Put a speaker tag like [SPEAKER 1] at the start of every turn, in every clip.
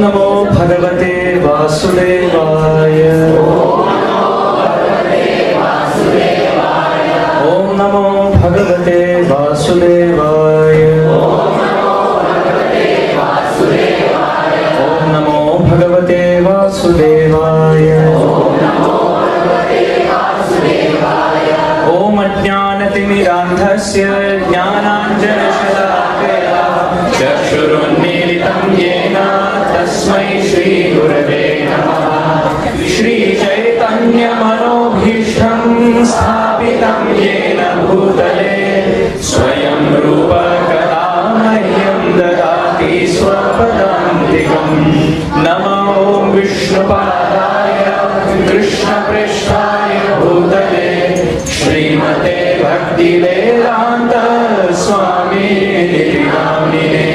[SPEAKER 1] नमो भगवते वासुदेवाय। ओम नमो भगवते वासुदेवाय। ओम नमो भगवते वासुदेवाय। ओम अज्ञानतिमिरान्धस्य ज्ञानाञ्जनशलाकया चक्षुरुन्मीलितं येन तस्मै श्रीगुरवे नमः। श्रीचैतन्यमनोभीष्टं स्थापितं येन भूतले स्वयं रूप कदा मह्यं ददाति स्वपदान्तिकम्। नमो विष्णुपादाय कृष्णप्रेष्ठाय भूतले श्रीमते भक्तिवेदान्त स्वामिने नामिने।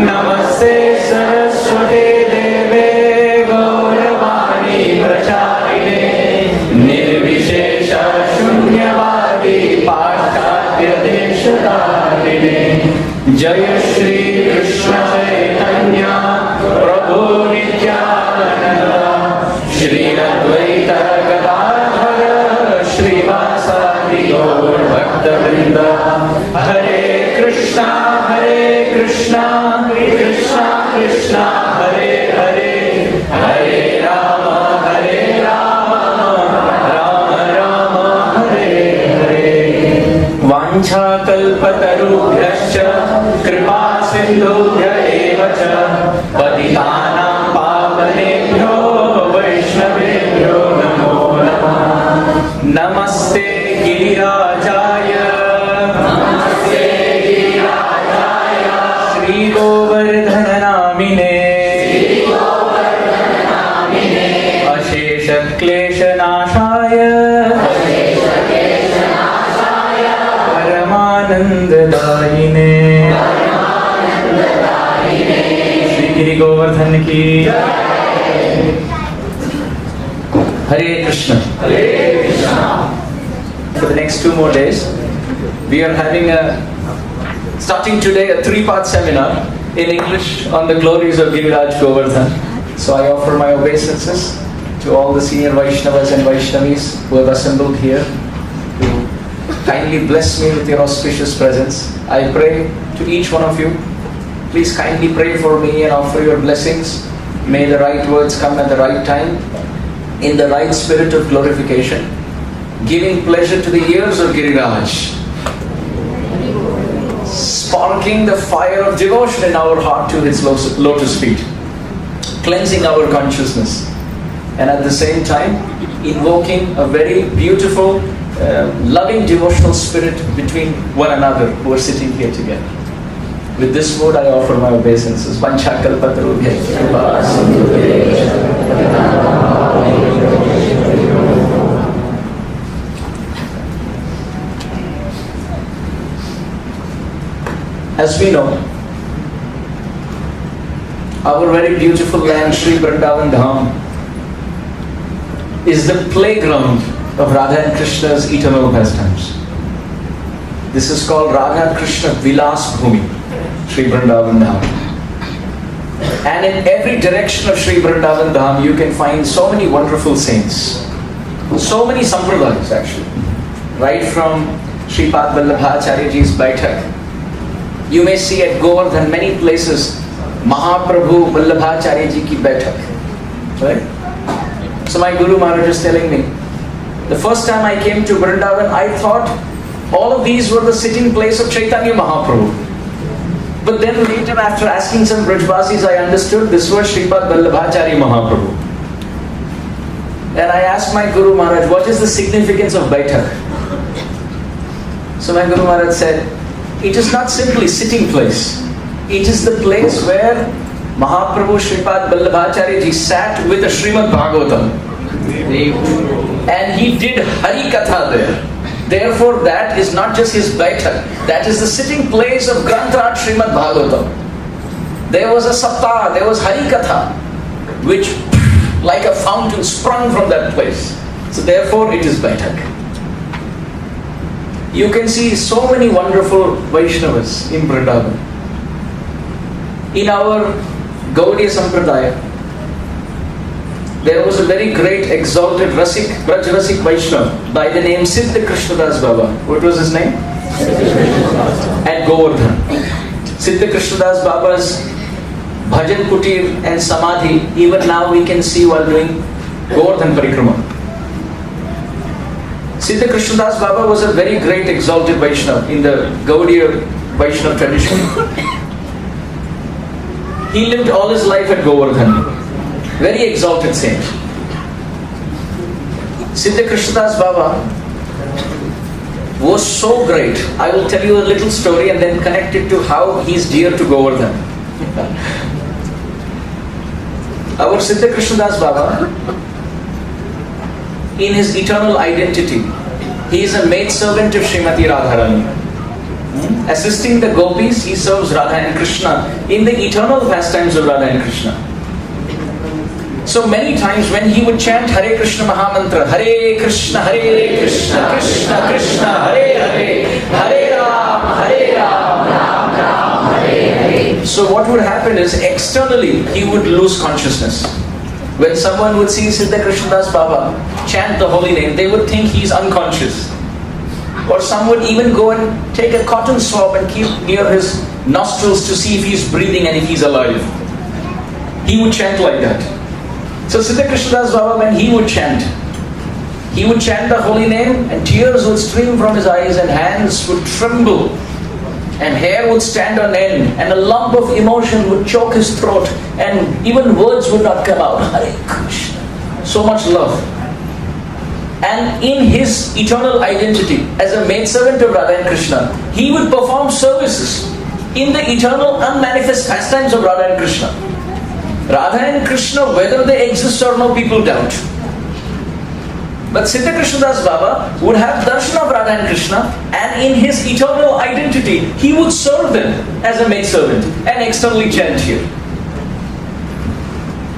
[SPEAKER 1] नमस्ते सरस्वते देवे गौरवाणी प्रचारिणे निर्विशेष शून्यवादी पाश्चात्य देशतारिणे। जय श्री कृष्ण चैतन्य प्रभु नित्यानंद श्री अद्वैत गदाधर श्रीवासादि गौर भक्तवृंद। हरे कृष्णा कृष्णा कृष्णा हरे हरे, हरे राम राम राम हरे हरे। वाञ्छाकल्पतरुभ्यश्च कृपा सिन्धुभ्य एव च पतितानां पावनेभ्यो वैष्णवेभ्यो नमो नमः। नमस्ते गिरिराजाय श्री गोवर्धन नामिने अशेष क्लेशनाशाय परमानंददायिने। श्री गिरि गोवर्धन की। Hare Krishna. For the next 2 more days, we are having starting today a 3-part seminar in English on the glories of Giriraj Govardhan. So I offer my obeisances to all the senior Vaishnavas and Vaishnavis who have assembled here to kindly bless me with your auspicious presence. I pray to each one of you, please kindly pray for me and offer your blessings. May the right words come at the right time, in the right spirit of glorification, giving pleasure to the ears of Giriraj, sparking the fire of devotion in our heart to his lotus feet, cleansing our consciousness, and at the same time invoking a very beautiful, loving devotional spirit between one another who are sitting here together. With this word I offer my obeisances. Vanchakalpatarubhya kripa sindhubhya. As we know, our very beautiful land, Sri Vrindavan Dham, is the playground of Radha and Krishna's eternal pastimes. This is called Radha Krishna Vilas Bhumi, Sri Vrindavan Dham. And in every direction of Sri Vrindavan Dham, you can find so many wonderful saints, so many sampradayas actually, right from Sripad Vallabhacharyaji's Baitak. You may see at Govardhan many places Mahaprabhu Vallabhacharya ji ki Baitak. Right? So my Guru Maharaj is telling me, the first time I came to Vrindavan, I thought all of these were the sitting place of Chaitanya Mahaprabhu. But then later, after asking some Brajvasis, I understood this was Sripad Vallabhacharya Mahaprabhu. And I asked my Guru Maharaj, what is the significance of Baitak? So my Guru Maharaj said, it is not simply sitting place. It is the place where Mahaprabhu Sripad Vallabhacharya ji sat with the Srimad Bhagavatam. And he did Hari Katha there. Therefore that is not just his Baitak. That is the sitting place of Granthrat Srimad Bhagavatam. There was a Saptah, there was Hari Katha, which like a fountain sprung from that place. So therefore it is Baitak. You can see so many wonderful Vaishnavas in Vrindavan. In our Gaudiya Sampradaya, there was a very great exalted Braj Rasik Vaishnava by the name Siddha Krishnadas Baba. What was his name? At Govardhan. Siddha Krishnadas Baba's Bhajan Kutir and Samadhi, even now we can see while doing Govardhan Parikrama. Siddha Krishnadas Baba was a very great exalted Vaishnava in the Gaudiya Vaishnava tradition. He lived all his life at Govardhan. Very exalted saint. Siddha Krishnadas Baba was so great. I will tell you a little story and then connect it to how he is dear to Govardhan. Our Siddha Krishnadas Baba, in his eternal identity, he is a maidservant of Srimati Radharani. Assisting the gopis, he serves Radha and Krishna in the eternal pastimes of Radha and Krishna. So many times when he would chant Hare Krishna Mahamantra, Hare Krishna, Krishna Krishna, Hare Hare, Hare Ram, Ram Ram, Hare Hare. So what would happen is externally he would lose consciousness. When someone would see Siddha Krishnadas Baba chant the holy name, they would think he's unconscious. Or some would even go and take a cotton swab and keep near his nostrils to see if he's breathing and if he's alive. He would chant like that. So Siddha Krishnadas Baba, when he would chant the holy name and tears would stream from his eyes and hands would tremble and hair would stand on end and a lump of emotion would choke his throat and even words would not come out. Hare Krishna. So much love. And in his eternal identity as a maidservant of Radha and Krishna, he would perform services in the eternal unmanifest pastimes of Radha and Krishna. Radha and Krishna, whether they exist or no, people doubt. But Siddha Krishnadas Baba would have darshan of Radha and Krishna, and in his eternal identity, he would serve them as a maidservant and externally chant here.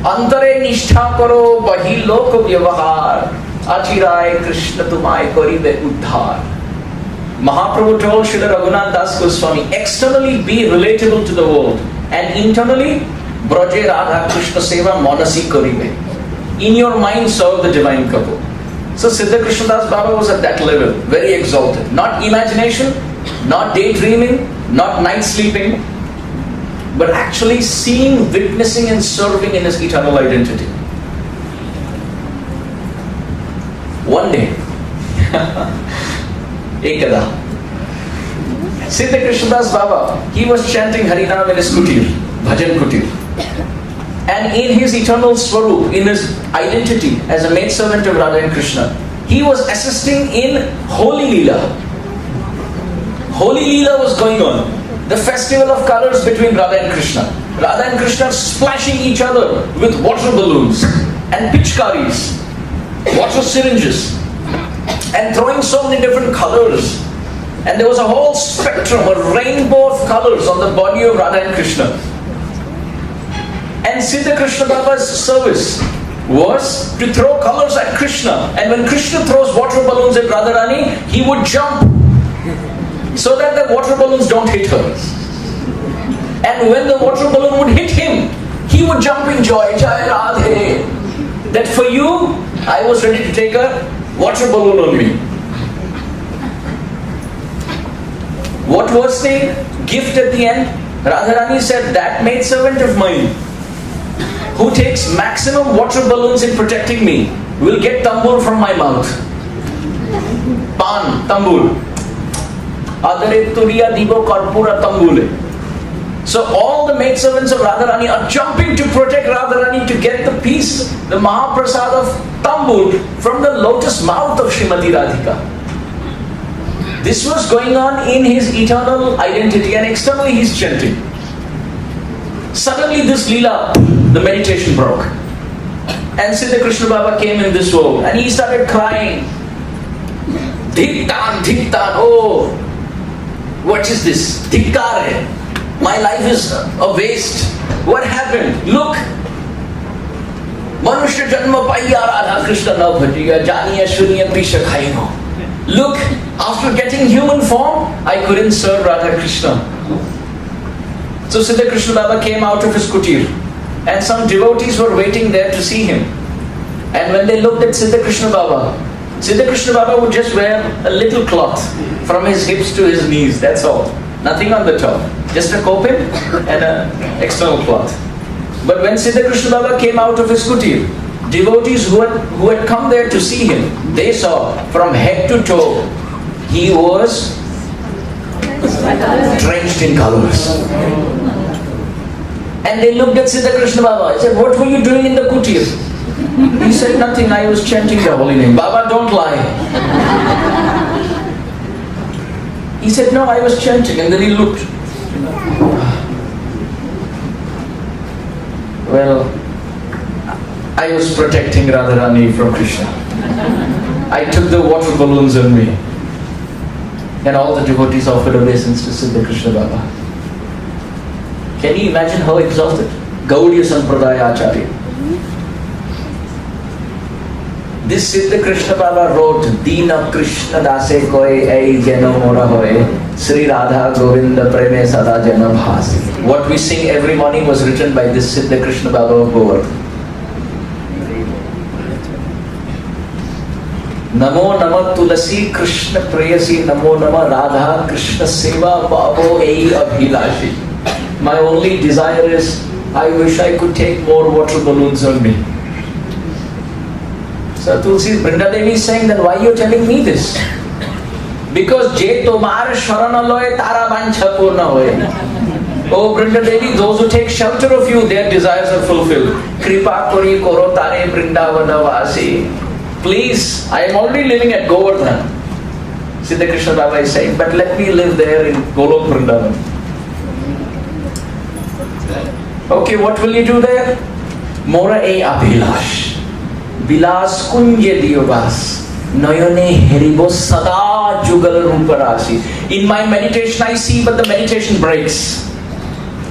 [SPEAKER 1] Antare nishtha karo bahi lok vyavahar, achirai Krishna tumai karibe uddhar. Mahaprabhu told Srila Raghunath Das Goswami, externally be relatable to the world, and internally, Braje Radha Krishna Seva Monasi Karibe. In your mind serve the divine couple. So Siddha Krishnadas Baba was at that level, very exalted. Not imagination, not daydreaming, not night sleeping, but actually seeing, witnessing and serving in his eternal identity. One day, Ekada, Siddha Krishnadas Baba, he was chanting Harinam in his kutir, Bhajan kutir. And in his eternal swarup, in his identity as a maidservant of Radha and Krishna, he was assisting in Holy Leela. Holy Leela was going on. The festival of colors between Radha and Krishna. Radha and Krishna splashing each other with water balloons and pitchkaris, water syringes, and throwing so many different colors. And there was a whole spectrum, a rainbow of colors on the body of Radha and Krishna. And Siddha Krishna Baba's service was to throw colors at Krishna. And when Krishna throws water balloons at Radharani, he would jump so that the water balloons don't hit her. And when the water balloon would hit him, he would jump in joy. Jai Radhe. That for you, I was ready to take a water balloon on me. What was the gift at the end? Radharani said, that maidservant of mine who takes maximum water balloons in protecting me will get tambul from my mouth. Pan, tambul. Adare turiya divo karpura tambule. So all the maidservants of Radharani are jumping to protect Radharani to get the peace, the Mahaprasad of tambul from the lotus mouth of Srimati Radhika. This was going on in his eternal identity, and externally he's chanting. Suddenly this Leela, the meditation broke. And Siddha Krishna Baba came in this world and he started crying. Dhiktan, dhiktan, oh, what is this? Dhikkar. My life is a waste. What happened? Look. Manushya janma paiya Radha Krishna na bhajiya janiya shuniya pisha khaino. Look, after getting human form, I couldn't serve Radha Krishna. So Siddha Krishna Baba came out of his kutir and some devotees were waiting there to see him. And when they looked at Siddha Krishna Baba would just wear a little cloth from his hips to his knees, that's all. Nothing on the top. Just a kopin and an external cloth. But when Siddha Krishna Baba came out of his kutir, devotees who had come there to see him, they saw from head to toe, he was drenched in colors. And they looked at Siddha Krishna Baba. I said, what were you doing in the kutir? He said, nothing, I was chanting the holy name. Baba, don't lie. He said, no, I was chanting. And then he looked. Well, I was protecting Radharani from Krishna. I took the water balloons on me. And all the devotees offered obeisance to Siddha Krishna Baba. Can you imagine how exalted? Gaudiya Sampradaya Acharya. This Siddha Krishna Baba wrote, Dina Krishna Dase Koi Ei Jano Mora Hoye, Sri Radha Govinda Preme Sada Jana Bhasi. What we sing every morning was written by this Siddha Krishna Baba of Govardhan. Namo Nama Tulasi Krishna Preyasi, Namo Nama Radha Krishna Seva Babo Ei Abhilashi. My only desire is, I wish I could take more water balloons on me. So Tulsi, Brinda Devi is saying, then why are you telling me this? Because Je Tomar Sharana Loye Tara Bancha Purna Hoye. Oh Brinda Devi, those who take shelter of you, their desires are fulfilled. Kripa Kori Koro Tare Brindavana Vasi. Please, I am already living at Govardhan. Siddha Krishna Baba is saying, but let me live there in Golok Vrindavan. Okay, what will you do there? Mora e abhilash. Bilas kunje diyobas. Noyone heribo sada jugal ruparasi. In my meditation I see, but the meditation breaks.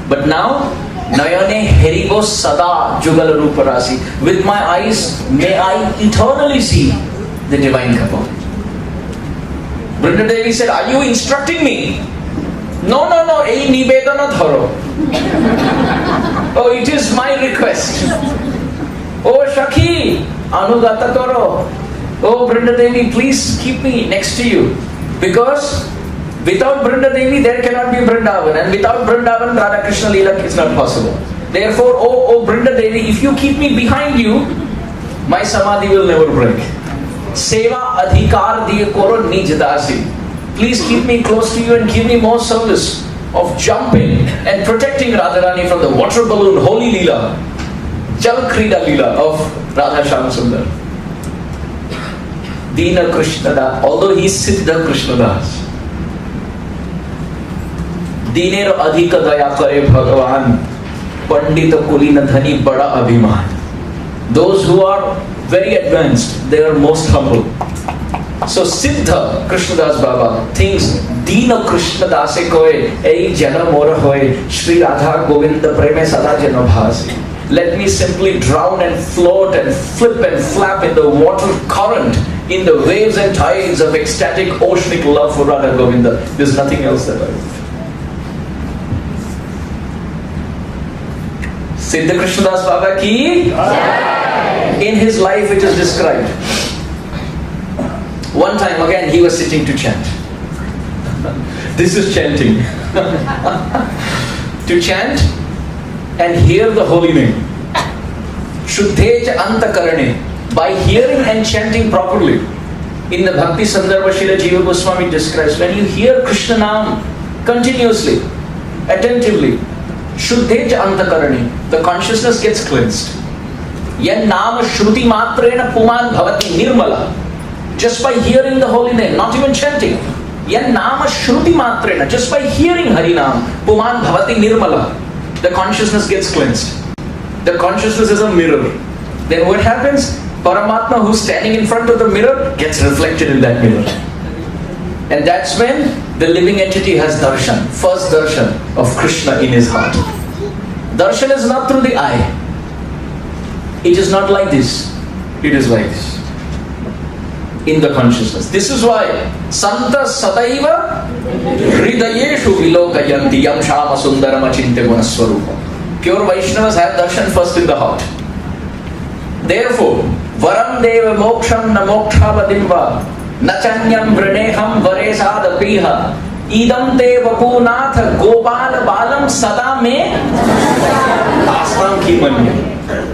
[SPEAKER 1] But now, Noyone heribo sada jugal ruparasi. With my eyes, may I eternally see the divine couple. Brinda Devi said, are you instructing me? No, ei nivedana dharo. Oh, it is my request. Oh, Shakhi, anugata karo. Oh, Brinda Devi, please keep me next to you. Because without Brinda Devi, there cannot be Vrindavan. And without Vrindavan, Radha Krishna Leela is not possible. Therefore, oh Brinda Devi, if you keep me behind you, my samadhi will never break. Seva adhikar diye koro nij dasi. Please keep me close to you and give me more service of jumping and protecting Radharani from the water balloon holy Leela, Jal Krida Leela of Radha Shyam Sundar. Dina Krishna Das, although he is Siddha Krishna Das. Diner adhika daya kare Bhagavan, Pandita Kulina Dhani Bada Abhiman. Those who are very advanced, they are most humble. So Siddha Krishnadas Baba thinks Dina Krishna Dase Koe Ei Jana Mora Hoye Sri Radha Govinda Preme Sada Jana Bhasi. Let me simply drown and float and flip and flap in the water current, in the waves and tides of ecstatic oceanic love for Radha Govinda. There's nothing else that I want. Siddha Krishnadas Baba ki in his life it is described. One time again he was sitting to chant. This is chanting. To chant and hear the holy name. Shuddheja antakarane. By hearing and chanting properly. In the Bhakti Sandarbha Srila Jiva Goswami describes, when you hear Krishna Naam continuously, attentively, Shuddheja antakarane, the consciousness gets cleansed. Yan Nama Shruti Matrena Puman Bhavati Nirmala. Just by hearing the holy name, not even chanting. Yan Nama Shruti Matrena, just by hearing Harinam, Puman Bhavati Nirmala, the consciousness gets cleansed. The consciousness is a mirror. Then what happens? Paramatma, who's standing in front of the mirror, gets reflected in that mirror. And that's when the living entity has darshan, first darshan of Krishna in his heart. Darshan is not through the eye. It is not like this. It is like this. In the consciousness. This is why Santa Sadaiva Hridayeshu Vilokayanti Yam Shama Sundaram Achintya Gunaswarupa. Pure Vaishnavas have darshan first in the heart. Therefore, Varam Deva Moksham Na Mokshavadimva Nachanyam Vrineham Varesada Piha Idam Te Vapunath Gopala Balam Sada Me Astam Ki Manya.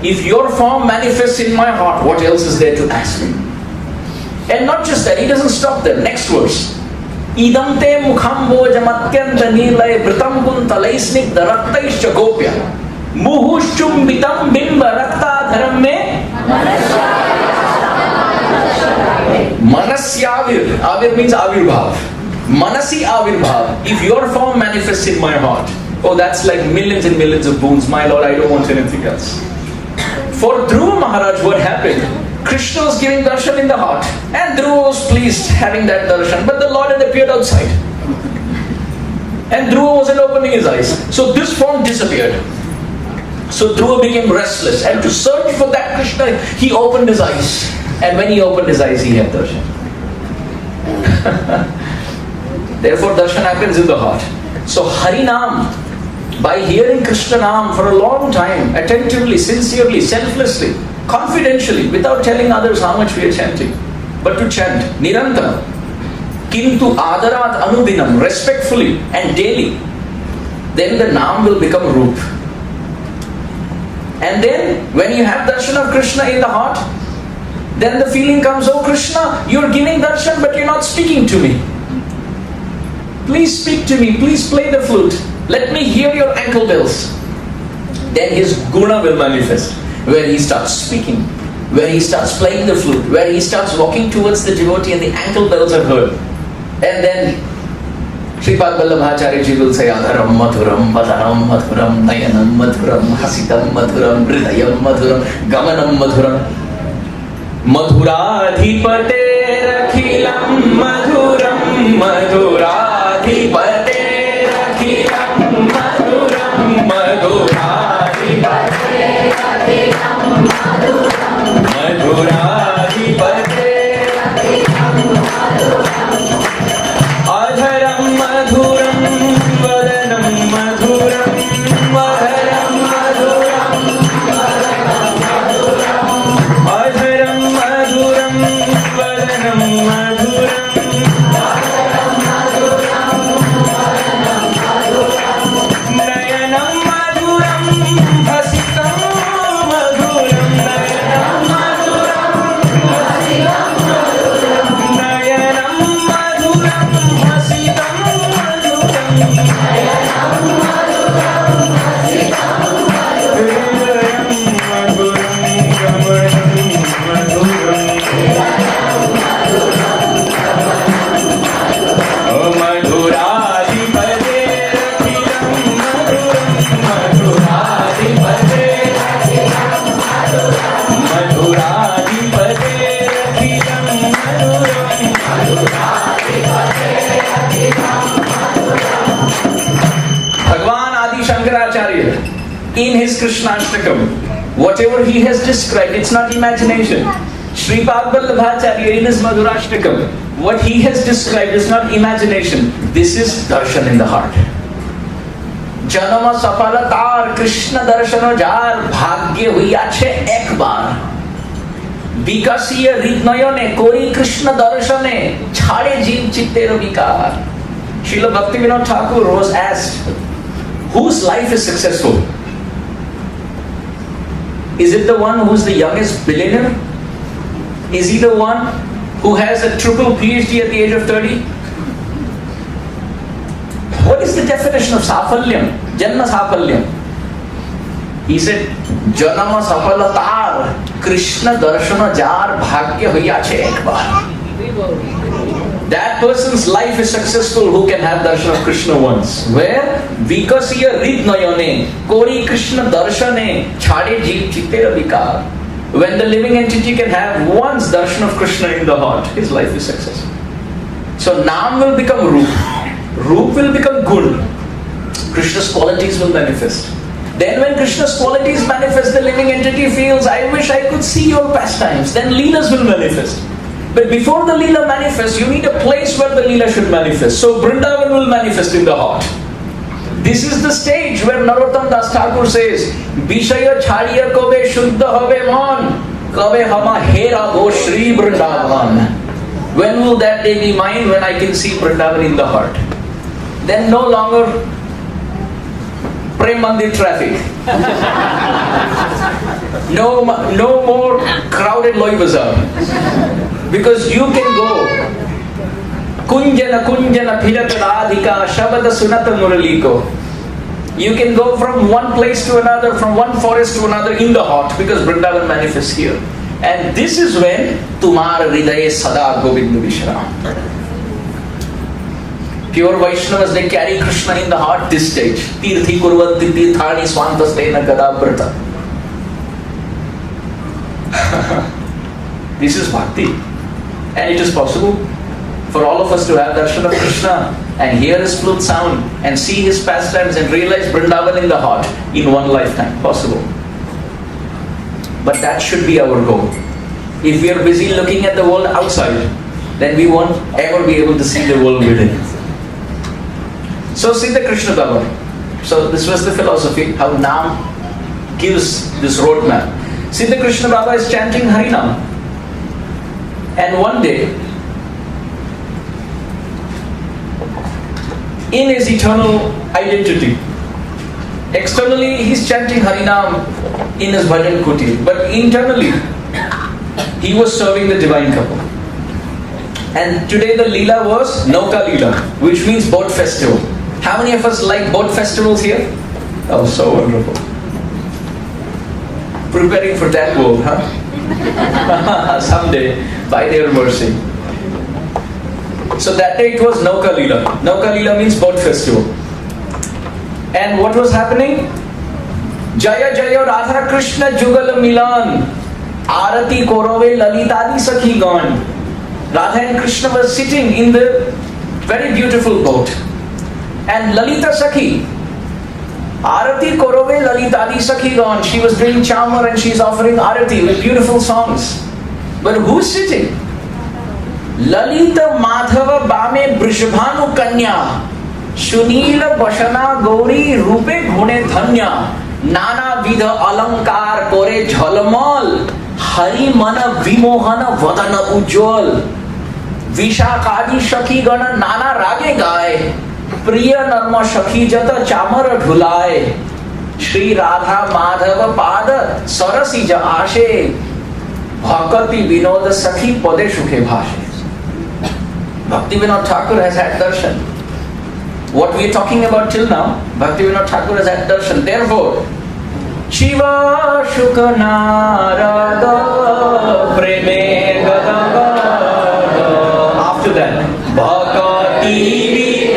[SPEAKER 1] If your form manifests in my heart, what else is there to ask me? And not just that, he doesn't stop there. Next verse. Idam te mukham bojamatyanta nilay vritam kuntalaisnik daraktaischa gopya muhushchumbitam bimba rakta dharam me manasyavir. Avir means avirbhav. Manasi avirbhav. If your form manifests in my heart, oh, that's like millions and millions of boons. My Lord, I don't want anything else. For Dhruva Maharaj, what happened? Krishna was giving darshan in the heart, and Dhruva was pleased having that darshan, but the Lord had appeared outside. And Dhruva wasn't opening his eyes. So this form disappeared. So Dhruva became restless, and to search for that Krishna, he opened his eyes. And when he opened his eyes, he had darshan. Therefore, darshan happens in the heart. So Harinam, by hearing Krishna Naam for a long time, attentively, sincerely, selflessly, confidentially, without telling others how much we are chanting, but to chant Nirantam, Kintu Adarat Anudinam, respectfully and daily, then the Naam will become Roop. And then when you have darshan of Krishna in the heart, then the feeling comes, oh Krishna, you're giving darshan but you're not speaking to me. Please speak to me, please play the flute. Let me hear your ankle bells. Then his guna will manifest, where he starts speaking, where he starts playing the flute, where he starts walking towards the devotee and the ankle bells are heard. And then Sripad Vallabhacharya ji will say, Adharam Madhuram, Vadanam Madhuram, Nayanam Madhuram, Hasitam Madhuram, Hridayam Madhuram, Gamanam Madhuram. Madhuradhipate Rakhilam Madhuram, Madhuradhipate Rakhilam Madhuram, Madhuradhipate Rakhilam Madhuram, Madhuradhipate Rakhilam Madhuram. Adharam Madhuram, Vadanam Madhuram, Adharam Madhuram, Vadanam Madhuram, Adharam Madhuram, Vadanam Madhuram, Adharam Madhuram, Vadanam Madhuram, Nayanam Madhuram, Hasitam Madhuram, Nayanam Madhuram, Hasitam Madhuram, Nayanam Madhuram, Hasitam Madhuram, Nayanam Madhuram, Hasitam Madhuram, Madhuram, Oh Madhuradhipate Rakhilam Madhuram, Madhuradhipate Rakhilam Madhuram, Madhuradhipate Rakhilam Madhuram, Madhuradhipate Rakhilam Madhuram. Bhagwan Adi Shankaracharya, in his Krishnashtakam, whatever he has described, it's not imagination. Sripad Vallabhacharya in his Madhurashtakam, what he has described is not imagination. This is darshan in the heart. Janama Sapalatar Krishna Darshano Jar Bhagya Huyache Ekbar Vikasiya Ritnayone Kori Krishna Darshane Chhade Jeev Chittero Vikar. Srila Bhaktivinoda Thakur was asked, whose life is successful? Is it the one who's the youngest billionaire? Is he the one who has a triple PhD at the age of 30? What is the definition of Safalyam? Janma Safalyam. He said, Janama Sapalatar Krishna Darshana Jar Bhagya Huyache Ekbar. That person's life is successful who can have darshan of Krishna once. Where? Vikasiya Ridnayone Kori Krishna Darshane Chhade Jeev Chittera Vikar. When the living entity can have once darshan of Krishna in the heart, his life is successful. So Naam will become Roop. Roop will become Gun. Krishna's qualities will manifest. Then when Krishna's qualities manifest, the living entity feels, I wish I could see your pastimes. Then Leelas will manifest. But before the Leela manifests, you need a place where the Leela should manifest. So Vrindavan will manifest in the heart. This is the stage where Narottam Das Thakur says, Bishaya chhadiya kobe shuddha hobe mon, kobe hama herabo Shri Vrindavan. When will that day be mine? When I can see Vrindavan in the heart. Then no longer Prem Mandir traffic. No more crowded Loi Bazaar. Because you can go Kunjana Phirat Radhika Shabada Sunata Muraliko. You can go from one place to another, from one forest to another in the heart, because Vrindavan manifests here. And this is when Tumar Hridaye Sada Govindu Vishram. Pure Vaishnavas, they carry Krishna in the heart this stage. Tirthi Kurvanti Tirthani Swantastena Gadabrata. This is bhakti. And it is possible for all of us to have darshan of Krishna and hear his flute sound and see his pastimes and realize Vrindavan in the heart in one lifetime. Possible. But that should be our goal. If we are busy looking at the world outside, then we won't ever be able to see the world within. So Siddha Krishna Baba. So this was the philosophy, how Nam gives this roadmap. Siddha Krishna Baba is chanting Harinam. And one day, in his eternal identity, externally he's chanting Harinam in his bhajan kuti, but internally he was serving the divine couple. And today the Leela was Nauka Leela, which means boat festival. How many of us like boat festivals here? Oh, so wonderful. Preparing for that world, huh? Someday, by their mercy. So that day it was Nauka Leela. Nauka Leela means boat festival. And what was happening? Jaya Jaya Radha Krishna Jugal Milan Arati Korove Lalitadi Sakhi Gan. Radha and Krishna were sitting in the very beautiful boat. And Lalita Sakhi, Arati Korove Lalitadi Sakhi Gan, she was doing chamar and she's offering Arati with beautiful songs. But who's sitting? Lalita Madhava Bame Brishabhanu Kanya Shunila Bashana Gauri Rupe Gune Dhanya Nana Vidha Alankar Kore Jhalmal Hari Mana Vimohana Vadana Ujjwal Vishakadi Shaki Gana Nana Rage Gaye Priya Narma Shaki Jata Chamara Dhulaye Shri Radha Madhava Pada Sarasija Ashe Bhakati Vinoda Sakhi Pade Shukhe Bhashe. Bhakti Vinod Thakur has had darshan. What we are talking about till now, Bhakti Vinod Thakur has had darshan. Therefore, Shiva Shukha Narada Preme Gadagada. After that, Bhakti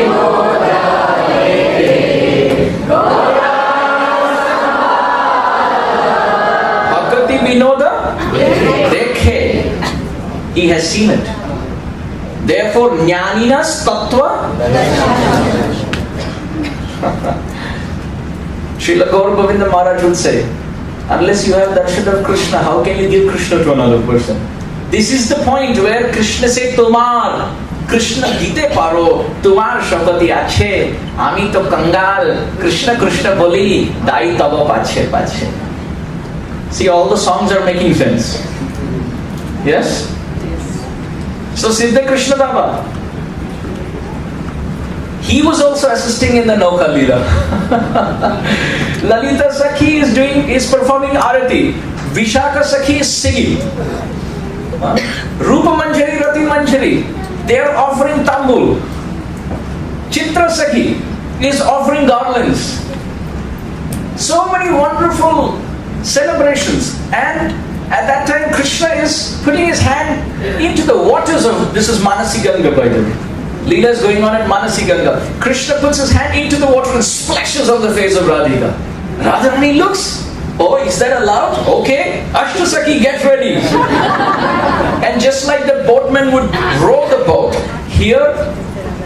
[SPEAKER 1] Vinoda Dekhe. He has seen it. Therefore, Jnaninas Tattva. Srila Gaur Govinda Maharaj would say, unless you have darshan of Krishna, how can you give Krishna to another person? This is the point where Krishna said, Tumar, Krishna Gite Paro, Tumar Shakati Ache, Ami to Kangal, Krishna Krishna Boli, Dai Tava Pache Pache. See, all the songs are making sense. Yes? So Siddha Krishna Baba, he was also assisting in the Nauka Leela. Lalita Sakhi is performing Arati. Vishaka Sakhi is singing. Rupa Manjari, Rati Manjari, they are offering tambul. Chitra Sakhi is offering garlands. So many wonderful celebrations. And at that time, Krishna is putting his hand into the waters of, this is Manasi Ganga by the way. Leela is going on at Manasi Ganga. Krishna puts his hand into the water and splashes on the face of Radhika. Radharani looks, oh, is that allowed? Okay, Ashtasaki, get ready. And just like the boatmen would row the boat, here,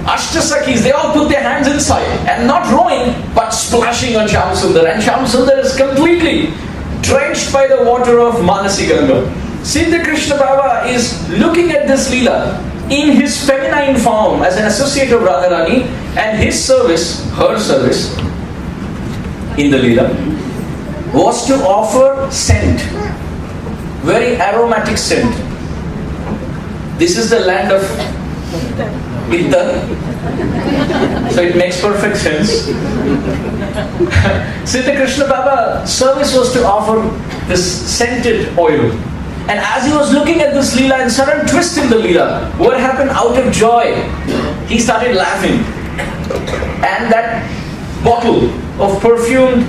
[SPEAKER 1] Ashtasakis, they all put their hands inside and not rowing, but splashing on Shyamsundar. And Shyamsundar is completely drenched by the water of Manasi Ganga. Siddha Krishna Baba is looking at this Leela in his feminine form as an associate of Radharani, and his service, her service in the Leela was to offer scent, very aromatic scent. This is the land of Ittar, so it makes perfect sense. Siddha Krishna Baba's service was to offer this scented oil. And as he was looking at this Leela and sudden twist in the Leela, what happened? Out of joy, he started laughing. And that bottle of perfumed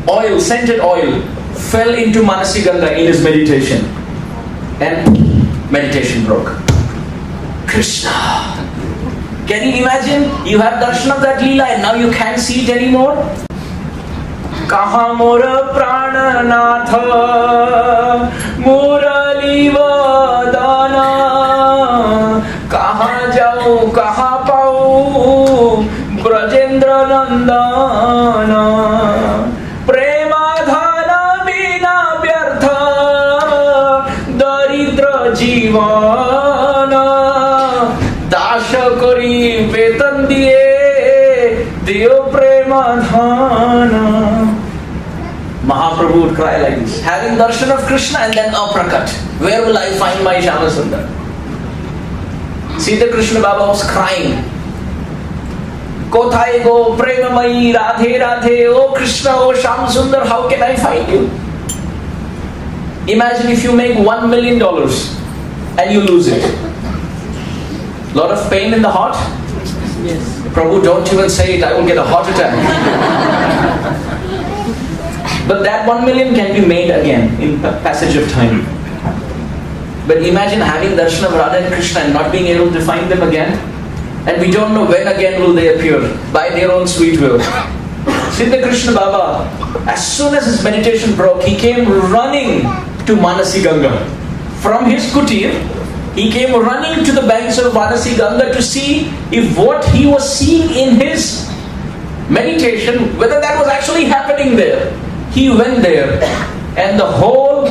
[SPEAKER 1] oil, scented oil, fell into Manasi Ganga in his meditation. And meditation broke. Krishna. Can you imagine? You have darshan of that Leela and now you can't see it anymore? Kaha mora prananatha murali vadana kaha jau kaha pau brajendra nandana premadhana bina vyartha daridra jivana dasha kari vetan diye diyo premadhana. Mahaprabhu would cry like this, having darshan of Krishna and then aprakat. Where will I find my Shama Sundar? Siddha Krishna Baba was crying. Kothai go premamayi radhe radhe, oh Krishna, oh Shama Sundar, how can I find you? Imagine if you make $1 million and you lose it. Lot of pain in the heart? Yes. Prabhu, don't even say it, I will get a heart attack. But that 1 million can be made again in a passage of time. But imagine having darshan of Radha and Krishna and not being able to find them again. And we don't know when again will they appear, by their own sweet will. Siddha Krishna Baba, as soon as his meditation broke, he came running to Manasi Ganga. From his kutir, he came running to the banks of Manasi Ganga to see if what he was seeing in his meditation, whether that was actually happening there. He went there and the whole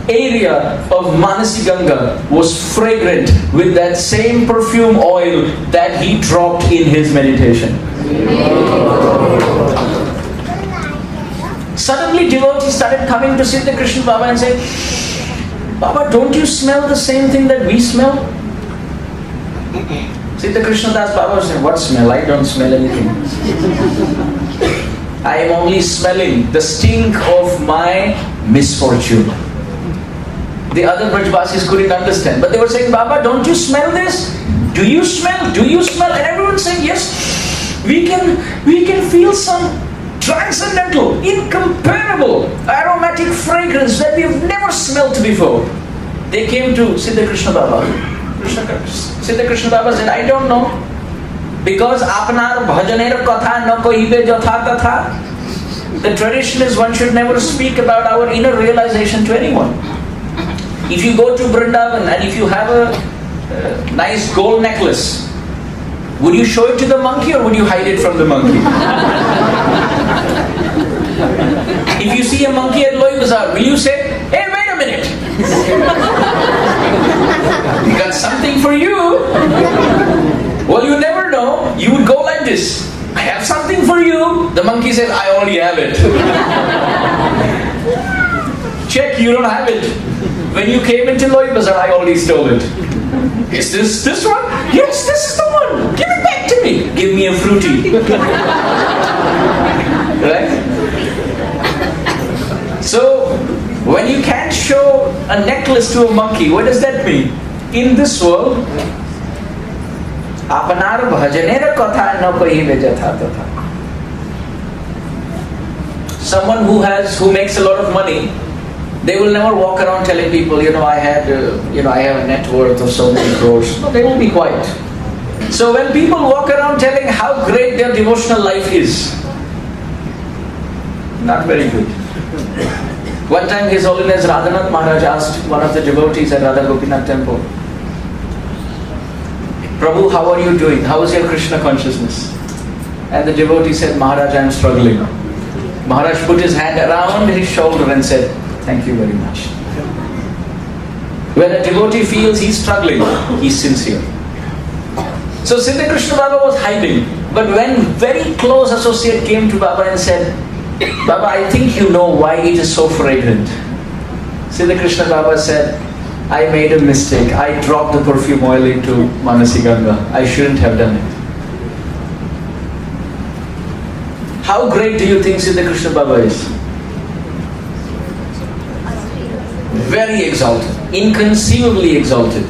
[SPEAKER 1] area of Manasi Ganga was fragrant with that same perfume oil that he dropped in his meditation. Suddenly devotees started coming to Siddha Krishna Baba and saying, Baba, don't you smell the same thing that we smell? Siddha Krishna Das Baba said, what smell? I don't smell anything. I am only smelling the stink of my misfortune. The other Brajvasis couldn't understand, but they were saying, Baba, don't you smell this? Do you smell? Do you smell? And everyone saying, yes, we can feel some transcendental, incomparable, aromatic fragrance that we have never smelt before. They came to Siddha Krishna Baba. Siddha Krishna Baba said, I don't know. Because apnar bhajaner katha na kohibe jatha tatha. The tradition is one should never speak about our inner realization to anyone. If you go to Vrindavan and if you have a nice gold necklace, would you show it to the monkey or would you hide it from the monkey? If you see a monkey at Loi Bazaar, will you say, hey, wait a minute, we got something for you? Well, you never know. You would go like this, I have something for you. The monkey says, I already have it. Check, you don't have it. When you came into Loi Bazaar, I already stole it. Is this one? Yes, this is the one. Give it back to me. Give me a fruity. Right? So, when you can't show a necklace to a monkey, what does that mean? In this world, Apanar bhajanera katha na kohibe jatha tatha. Someone who makes a lot of money, they will never walk around telling people, I have a net worth of so many crores. No, they will be quiet. So when people walk around telling how great their devotional life is, not very good. One time His Holiness Radhanath Maharaj asked one of the devotees at Radha Gopinath temple, Prabhu, how are you doing? How is your Krishna consciousness? And the devotee said, Maharaj, I am struggling. Maharaj put his hand around his shoulder and said, thank you very much. When a devotee feels he's struggling, he's sincere. So Siddha Krishna Baba was hiding. But when very close associate came to Baba and said, Baba, I think you know why it is so fragrant. Siddha Krishna Baba said, I made a mistake. I dropped the perfume oil into Manasi Ganga. I shouldn't have done it. How great do you think Siddha Krishna Baba is? Very exalted, inconceivably exalted.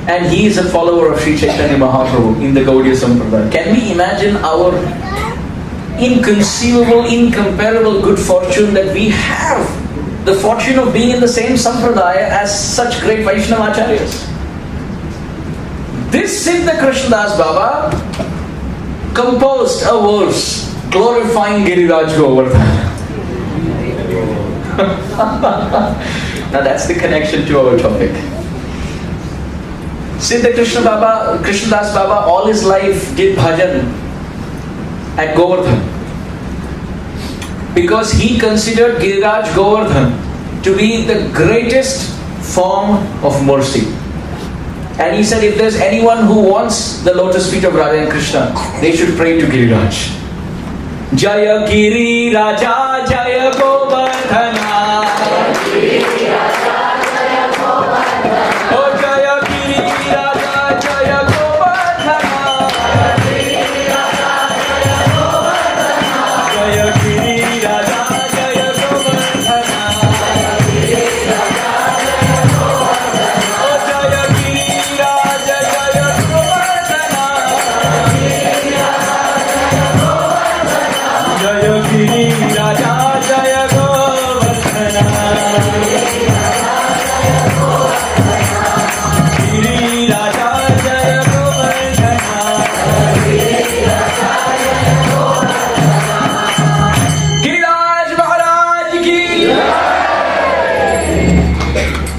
[SPEAKER 1] And he is a follower of Sri Chaitanya Mahaprabhu in the Gaudiya Sampradaya. Can we imagine our inconceivable, incomparable good fortune that we have the fortune of being in the same Sampradaya as such great Vaishnava Acharyas? This Siddha Krishnadas Baba composed a verse glorifying Giriraj Govardhan. Now that's the connection to our topic. Siddha Krishna Baba, Krishnadas Baba, all his life did bhajan at Govardhan because he considered Giriraj Govardhan to be the greatest form of mercy. And he said if there's anyone who wants the lotus feet of Radha and Krishna, they should pray to Giriraj. Jaya Giriraja Jaya Govardhana. Oh Jaya Giriraja Jaya Govardhana. Jaya Giriraja Jaya Govardhana. Oh Jaya Giriraja Jaya Govardhana. Jaya Giriraja Jaya Govardhana.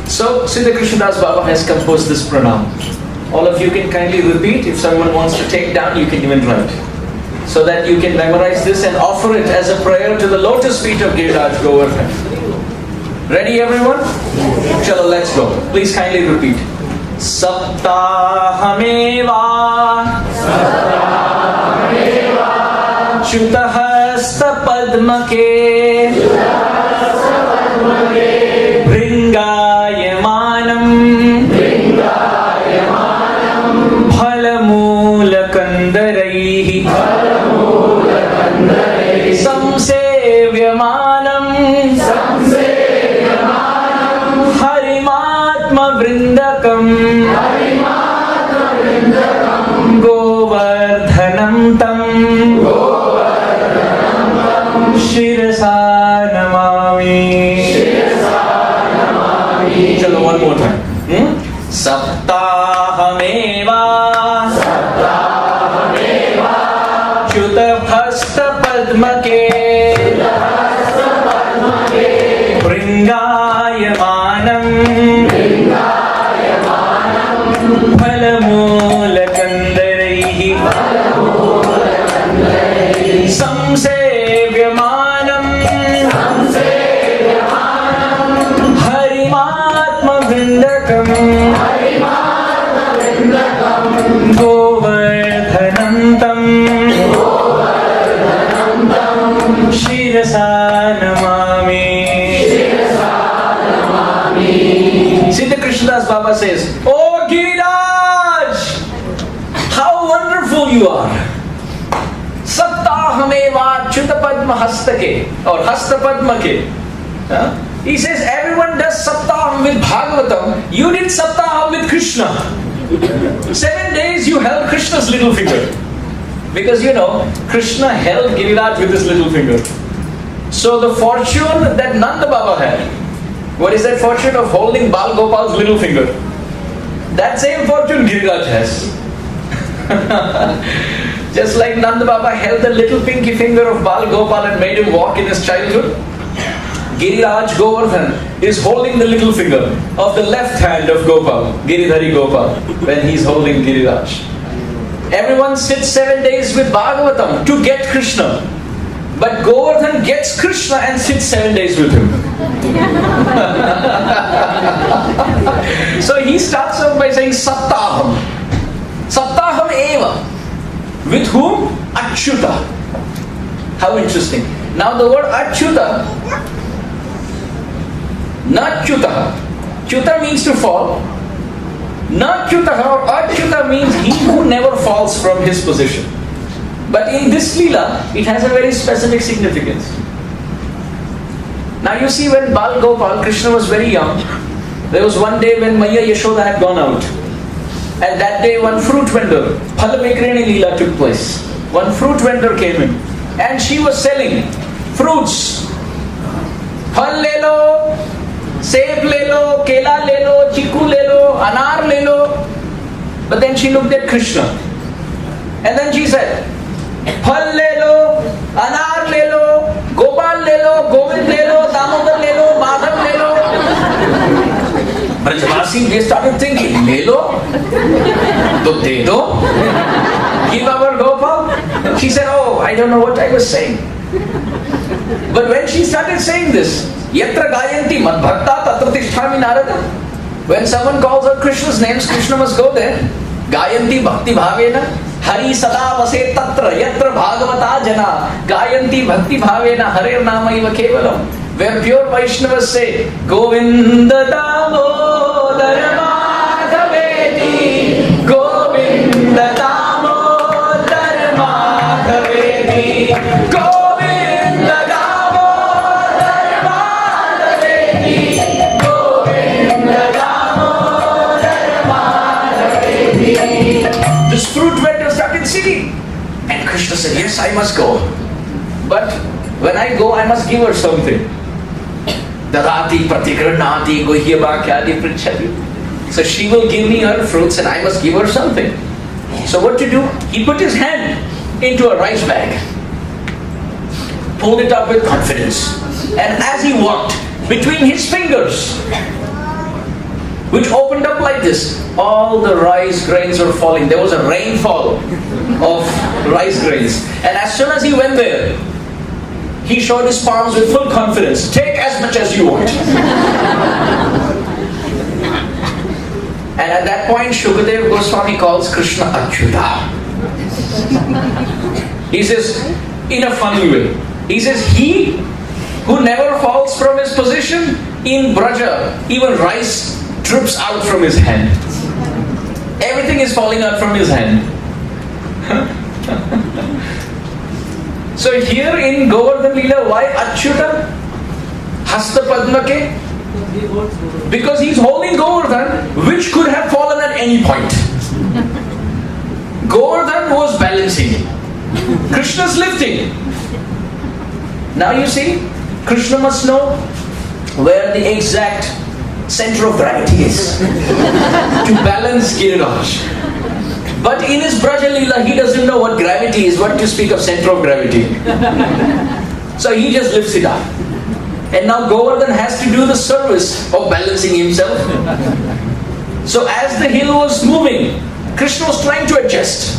[SPEAKER 1] So, Siddha Krishnadas Baba has composed this pranam. All of you can kindly repeat. If someone wants to take down, you can even write. So that you can memorize this and offer it as a prayer to the lotus feet of Giriraj Govardhan. Ready everyone? Chalo, let's go. Please kindly repeat. Saptahameva Chutahasta Padmake Bringayamanam Phalamulakandaraihi Samsevyamanam Harimatma Vrindakam Govardhanam Tam Shirasa Namami. Chalo, one more time. Saptahameva Chutahasta Padmake Bringayamanam Phalamulakandaraihi Samsevyamanam Harimatma Vrindakam Govardhanam Tam Shirasa Namami. Siddha Krishnadas Baba says, Oh Giriraj, how wonderful you are. Saptahameva Chutapadma Hastake or Hastapadmake. He says everyone does Saptaham with Bhagavatam. You did Saptaham with Krishna. 7 days you held Krishna's little finger. Because you know, Krishna held Giriraj with his little finger. So the fortune that Nanda Baba had, what is that fortune of holding Bal Gopal's little finger? That same fortune Giriraj has. Just like Nanda Baba held the little pinky finger of Bal Gopal and made him walk in his childhood, Giriraj Govardhan is holding the little finger of the left hand of Gopal, Giridhari Gopal, when he is holding Giriraj. Everyone sits 7 days with Bhagavatam to get Krishna. But Govardhan gets Krishna and sits 7 days with him. means Saptaham. Saptaham eva. With whom? Achyuta. How interesting. Now the word Achyuta, not Chyuta. Chyuta means to fall. Not Chyuta or Achyuta means he who never falls from his position. But in this Leela, it has a very specific significance. Now you see, when Bal Gopal, Krishna was very young, there was one day when Maya Yashoda had gone out. And that day one fruit vendor, Phalavikrani Leela took place. One fruit vendor came in and she was selling fruits. Phal le lo, seb le lo, kela le lo, chiku le lo, anar le lo. But then she looked at Krishna and then she said, Phal le lo, anar le lo, Gopal le lo, Govind le lo, Damodar le lo, Madhav le lo. Brajvasi, they started thinking, le lo, to de do, give our Gopal. She said, oh, I don't know what I was saying. But when she started saying this, Yatra gayanti mad bhakta tatra tisthami narada. When someone calls out Krishna's names, Krishna must go there. Gayanti bhakti bhavena, Hari sada vase tatra yatra bhagavata jana. Gayanti bhakti bhavena, Harer nama iva kevalam. Where pure Vaishnavas say, Govinda Damodar Madhaveti, Govinda Damodar Madhaveti, Govinda Damodar Madhaveti, Govinda Damodar Madhaveti. This fruit vendor started singing. And Krishna said, yes, I must go. But when I go, I must give her something. Dadati pratikranati guhyabhakyadi pritchati. So she will give me her fruits and I must give her something. So what to do? He put his hand into a rice bag, pulled it up with confidence, and as he walked, between his fingers, which opened up like this, all the rice grains were falling. There was a rainfall of rice grains. And as soon as he went there, he showed his palms with full confidence. Take as much as you want. And at that point, Shukadev Goswami calls Krishna Achyuta. He says, in a funny way, he says, he who never falls from his position, in Braja, even rice drips out from his hand. Everything is falling out from his hand. So here in Govardhan Leela, why Achyuta? Hasta Padma ke? Because he's holding Govardhan, which could have fallen at any point. Govardhan was balancing. Krishna's lifting. Now you see, Krishna must know where the exact center of gravity is to balance Giriraj. But in his Braja Leela, he doesn't know what gravity is, what to speak of center of gravity. So he just lifts it up. And now Govardhan has to do the service of balancing himself. So as the hill was moving, Krishna was trying to adjust.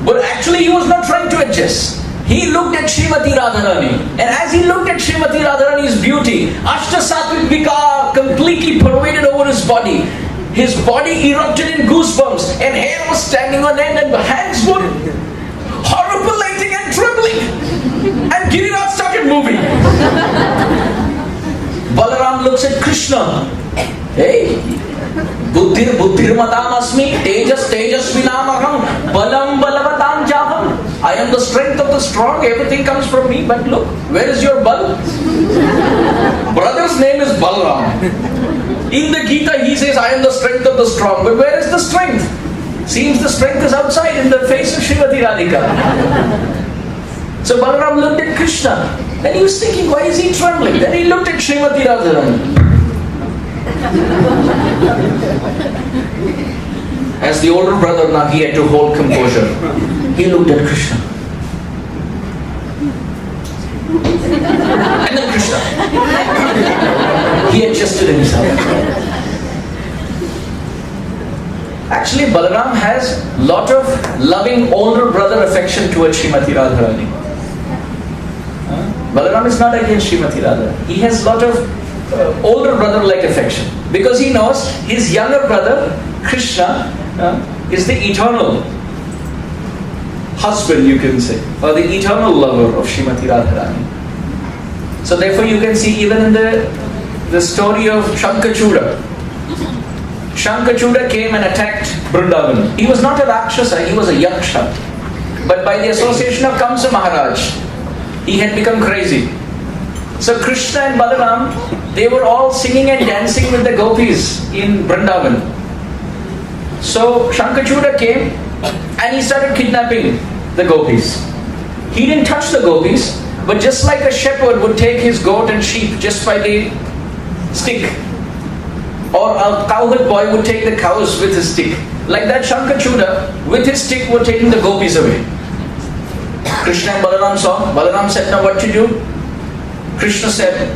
[SPEAKER 1] But actually he was not trying to adjust. He looked at Srimati Radharani. And as he looked at Srimati Radharani's beauty, Ashta Sattvic Vikar completely pervaded over his body. His body erupted in goosebumps and hair was standing on end and the hands were horripilating and trembling. And Giriraj started moving. Balaram looks at Krishna. Hey, Buddhir Buddhir Madam Asmi, Tejas Tejas Vinamaham, Balam Balavatam Jaham. I am the strength of the strong, everything comes from me. But look, where is your Bal? Brother's name is Balaram. In the Gita, he says, I am the strength of the strong. But where is the strength? Seems the strength is outside in the face of Srimati Radhika. So Balaram looked at Krishna. Then he was thinking, why is he trembling? Then he looked at Srimati Radharani. As the older brother, now he had to hold composure. He looked at Krishna. And then Krishna. He adjusted himself. Actually, Balaram has lot of loving older brother affection towards Srimati Radharani. Balaram is not against Srimati Radharani. He has lot of older brother-like affection. Because he knows his younger brother Krishna is the eternal husband, you can say, or the eternal lover of Srimati Radharani. So therefore you can see even in the story of Shankachuda. Shankachuda came and attacked Vrindavan. He was not a Rakshasa, he was a Yaksha. But by the association of Kamsa Maharaj, he had become crazy. So Krishna and Balaram, they were all singing and dancing with the gopis in Vrindavan. So Shankachuda came and he started kidnapping the gopis. He didn't touch the gopis, but just like a shepherd would take his goat and sheep just by the stick, or a cowherd boy would take the cows with his stick, like that Shankachuda with his stick were taking the gopis away. Krishna and Balaram saw. Balaram said, now what to do? Krishna said,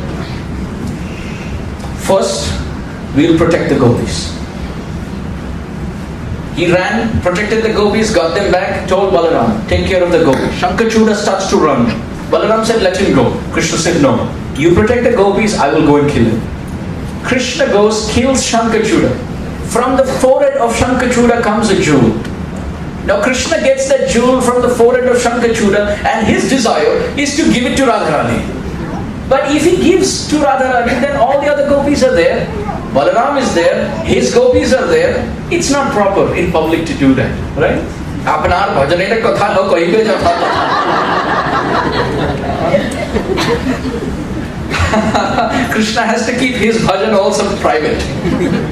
[SPEAKER 1] first we'll protect the gopis. He ran, protected the gopis, got them back, told Balaram, take care of the gopis. Shankachuda starts to run. Balaram said, let him go. Krishna said, no. You protect the gopis, I will go and kill him. Krishna goes, kills Shankachuda. From the forehead of Shankachuda comes a jewel. Now Krishna gets that jewel from the forehead of Shankachuda and his desire is to give it to Radharani. But if he gives to Radharani, then all the other gopis are there. Balaram is there, his gopis are there. It's not proper in public to do that, right? Apnar bhajanera katha no kahibe jatha. Krishna has to keep his bhajan also private.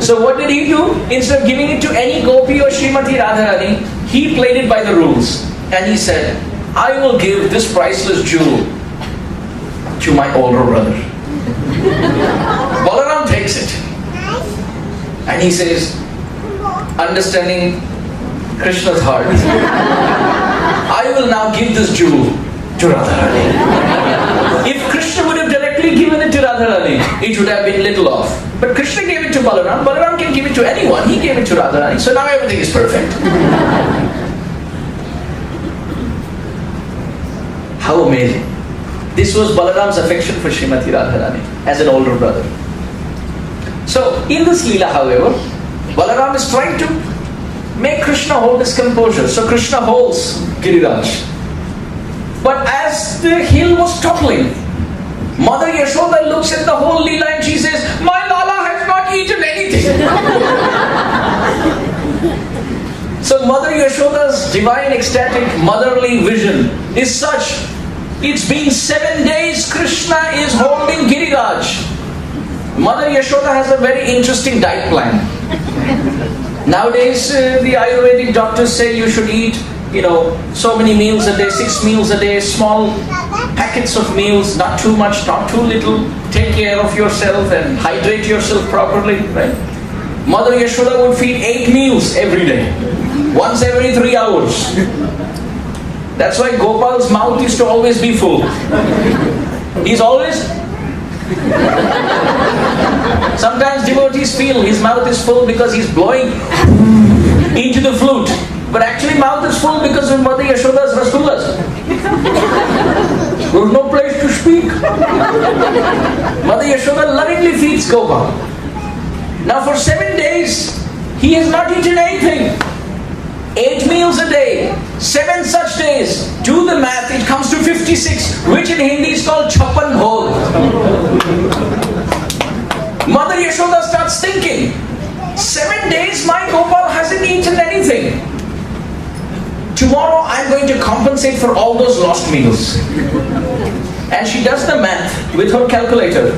[SPEAKER 1] So what did he do? Instead of giving it to any gopi or Srimati Radharani, he played it by the rules. And he said, I will give this priceless jewel to my older brother. Balaram takes it. And he says, understanding Krishna's heart, I will now give this jewel to Radharani. If Krishna would have directly given it to Radharani, it would have been little off. But Krishna gave it to Balaram. Balaram can give it to anyone. He gave it to Radharani. So now everything is perfect. How amazing. This was Balaram's affection for Srimati Radharani as an older brother. So in this Leela, however, Balaram is trying to make Krishna hold his composure. So Krishna holds Giriraj. But as the hill was toppling, Mother Yashoda looks at the whole Leela and she says, my Lala has not eaten anything. So Mother Yashoda's divine ecstatic motherly vision is such. It's been 7 days Krishna is holding Giriraj. Mother Yashoda has a very interesting diet plan. Nowadays the Ayurvedic doctors say you should eat, so many meals a day, 6 meals a day, small packets of meals, not too much, not too little. Take care of yourself and hydrate yourself properly, right? Mother Yashoda would feed 8 meals every day, once every 3 hours. That's why Gopal's mouth used to always be full. He's always... Sometimes devotees feel his mouth is full because he's blowing into the flute. But actually mouth is full because of Mother Yashoda's rasgullas. There's no place to speak. Mother Yashoda lovingly feeds Gopal. Now for 7 days, he has not eaten anything. 8 meals a day, 7 such days. Do the math, it comes to 56, which in Hindi is called Chappan Bhog. Mother Yashoda starts thinking, 7 days my Gopal hasn't eaten anything. Tomorrow I'm going to compensate for all those lost meals. And she does the math with her calculator.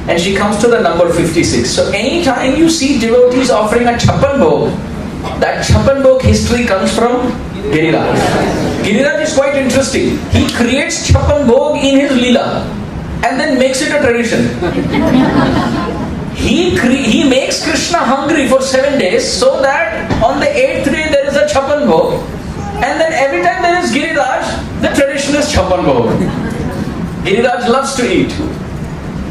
[SPEAKER 1] And she comes to the number 56. So anytime you see devotees offering a Chappan Bhog, that Chappan Bhog history comes from Giriraj. Giriraj is quite interesting. He creates Chappan Bhog in his Leela and then makes it a tradition. He makes Krishna hungry for 7 days so that on the 8th day there is a Chappan Bhog, and then every time there is Giriraj, the tradition is Chappan Bhog. Giriraj loves to eat.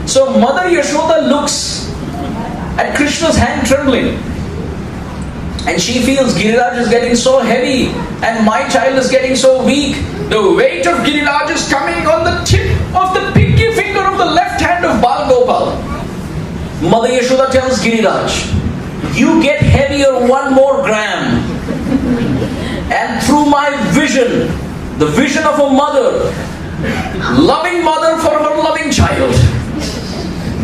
[SPEAKER 1] So Mother Yashoda looks at Krishna's hand trembling. And she feels Giriraj is getting so heavy and my child is getting so weak. The weight of Giriraj is coming on the tip of the pinky finger of the left hand of Bal Gopal. Mother Yashoda tells Giriraj, you get heavier 1 more gram. And through my vision, the vision of a mother, loving mother for her loving child,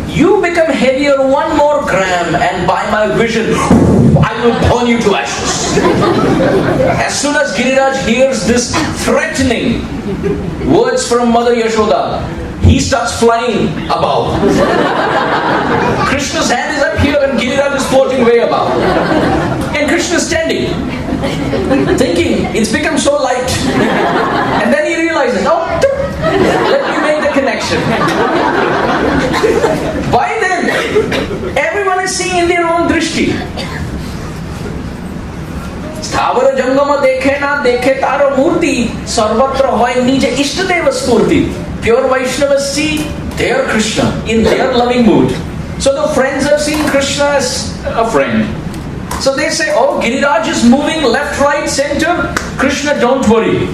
[SPEAKER 1] you become heavier 1 more gram, and by my vision, I will burn you to ashes. As soon as Giriraj hears this threatening words from Mother Yashoda, he starts flying above. Krishna's hand is up here and Giriraj is floating way above. And Krishna is standing, thinking, it's become so light. And then he realizes, oh, let me make the connection. By then, everyone is seeing in their own drishti. Sthavara jangama dekhe na dekhe taro murti, sarvatra hoy nije ishtadeva spurti. Pure Vaishnavas see their Krishna in their loving mood. So the friends have seen Krishna as a friend. So they say, oh, Giriraj is moving left, right, center. Krishna, don't worry.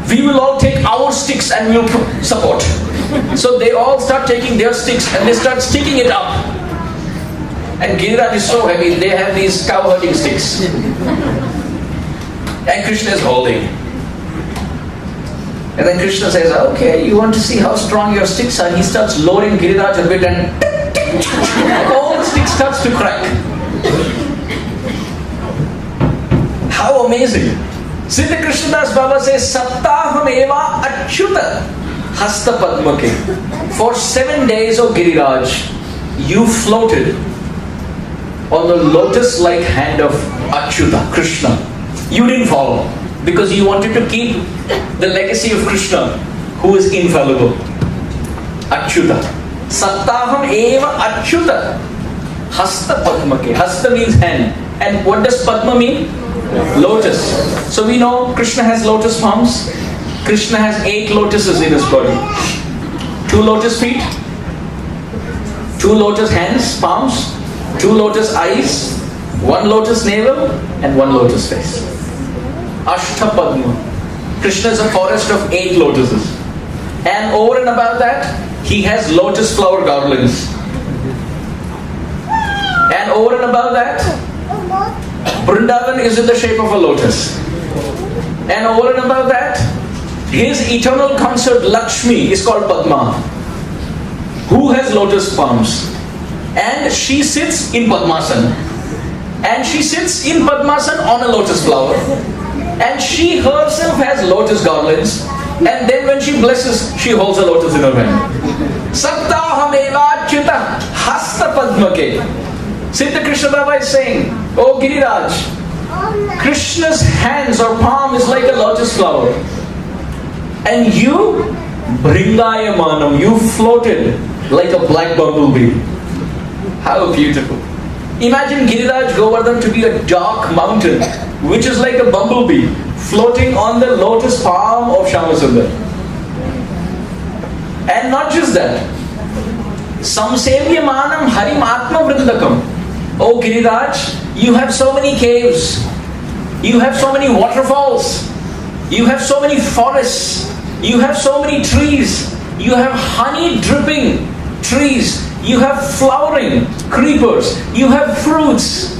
[SPEAKER 1] We will all take our sticks and we will support. So they all start taking their sticks and they start sticking it up. And Giriraj is so heavy, they have these cow-herding sticks. And Krishna is holding. And then Krishna says, okay, you want to see how strong your sticks are? He starts lowering Giriraj a bit and all the sticks starts to crack. How amazing. Siddha Krishnadas Baba says, Saptaham eva achyuta hasta padmake. For 7 days, O Giriraj, you floated on the lotus-like hand of Achyuta, Krishna. You didn't fall because you wanted to keep the legacy of Krishna, who is infallible. Achyuta. Saptaham eva achyuta hasta padmake. Hasta means hand. And what does Padma mean? Lotus. So we know Krishna has lotus palms. Krishna has 8 lotuses in his body. 2 lotus feet, 2 lotus hands, palms, 2 lotus eyes, 1 lotus navel, and 1 lotus face. Ashtapadma. Krishna is a forest of 8 lotuses. And over and above that, he has lotus flower garlands. And over and above that, Vrindavan is in the shape of a lotus. And over and above that, his eternal consort Lakshmi is called Padma, who has lotus palms. And she sits in Padmasana. And she sits in Padmasana on a lotus flower. And she herself has lotus garlands. And then when she blesses, she holds a lotus in her hand. Saptaham Achyuta hasta padmake. Siddha Krishna Baba is saying, oh Giriraj, Krishna's hands or palm is like a lotus flower. And you, Bringayamanam, you floated like a black bumblebee. How beautiful. Imagine Giriraj Govardhan to be a dark mountain, which is like a bumblebee, floating on the lotus palm of Shyamasundar. And not just that, Samsevyamanam Harim Atma Vrindakam. Oh Giriraj, you have so many caves, you have so many waterfalls, you have so many forests, you have so many trees, you have honey dripping trees, you have flowering creepers, you have fruits,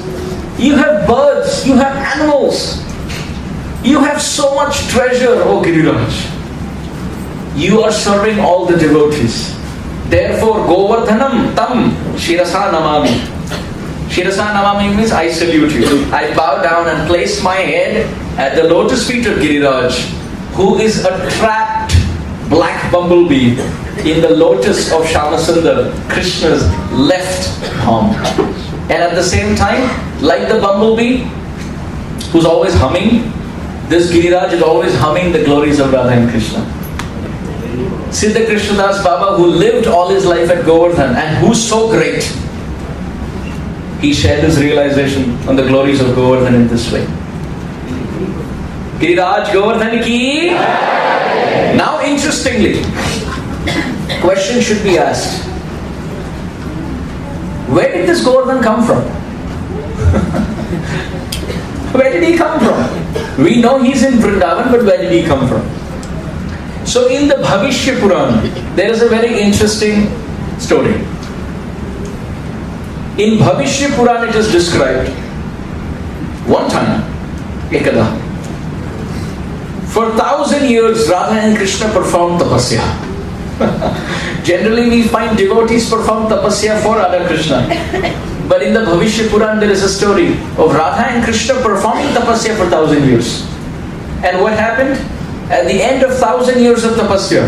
[SPEAKER 1] you have birds, you have animals, you have so much treasure, oh Giriraj. You are serving all the devotees. Therefore, Govardhanam tam shirasa namami. Shirasa namami means I salute you. I bow down and place my head at the lotus feet of Giriraj, who is a trapped black bumblebee in the lotus of Shyamasundar, Krishna's left palm. And at the same time, like the bumblebee who's always humming, this Giriraj is always humming the glories of Radha and Krishna. Siddha Krishnadas Baba, who lived all his life at Govardhan and who's so great, he shared his realization on the glories of Govardhan in this way. Giriraj Govardhan ki. Now interestingly, question should be asked. Where did this Govardhan come from? Where did he come from? We know he's in Vrindavan, but where did he come from? So in the Bhavishya Purana, there is a very interesting story. In Bhavishya Puran it is described, one time, Ekada, for 1,000 years Radha and Krishna performed tapasya. Generally we find devotees perform tapasya for Radha Krishna. But in the Bhavishya Puran there is a story of Radha and Krishna performing tapasya for 1,000 years. And what happened? At the end of 1,000 years of tapasya,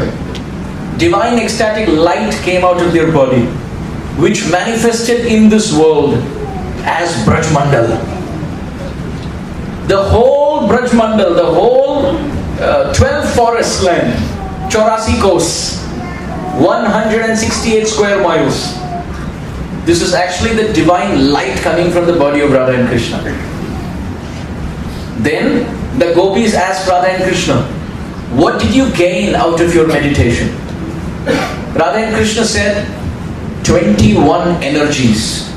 [SPEAKER 1] divine ecstatic light came out of their body, which manifested in this world as Brajmandal. The whole Brajmandal, the whole 12 forest land, 84 kos, 168 square miles. This is actually the divine light coming from the body of Radha and Krishna. Then the gopis asked Radha and Krishna, what did you gain out of your meditation? Radha and Krishna said, 21 energies.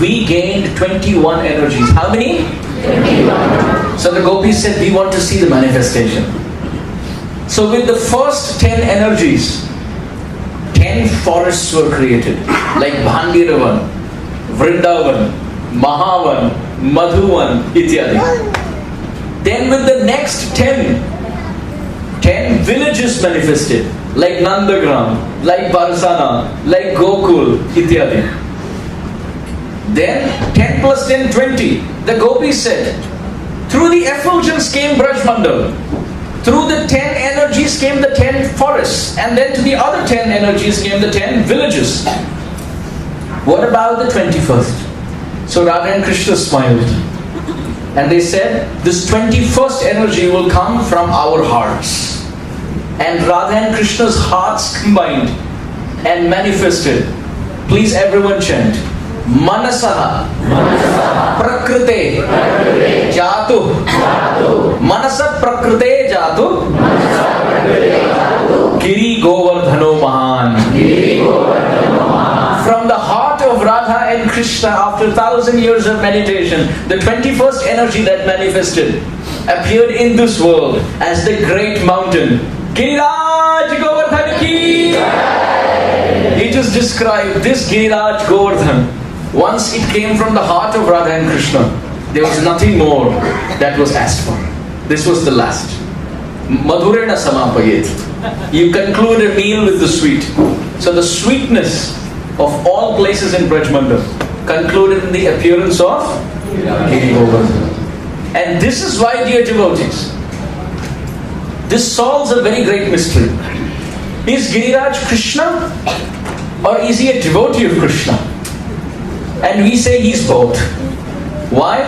[SPEAKER 1] We gained 21 energies. How many? 21. So the gopis said, we want to see the manifestation. So with the first 10 energies, 10 forests were created, like Bhandiravan, Vrindavan, Mahavan, Madhuvan, ityadi. Then with the next 10 villages manifested, like Nandagram, like Barsana, like Gokul, ityadi. Then 10 plus 10, 20. The gopis said, through the effulgence came Brajmandal. Through the 10 energies came the 10 forests. And then to the other 10 energies came the 10 villages. What about the 21st? So Radha and Krishna smiled. And they said, this 21st energy will come from our hearts. And Radha and Krishna's hearts combined and manifested. Please everyone chant. Manasaha Prakrite Jatu Manasa Prakrite Jatu Giri Govardhano Mahan. From the heart of Radha and Krishna, after 1,000 years of meditation, the 21st energy that manifested appeared in this world as the great mountain. Giriraj Govardhan ki. It is described, this Giriraj Govardhan, once it came from the heart of Radha and Krishna, there was nothing more that was asked for. This was the last. Madhurena samapayet. You conclude a meal with the sweet. So the sweetness of all places in Brajmandal concluded in the appearance of Giri Govardhan. And this is why, dear devotees, this solves a very great mystery. Is Giriraj Krishna or is he a devotee of Krishna? And we say he's both. Why?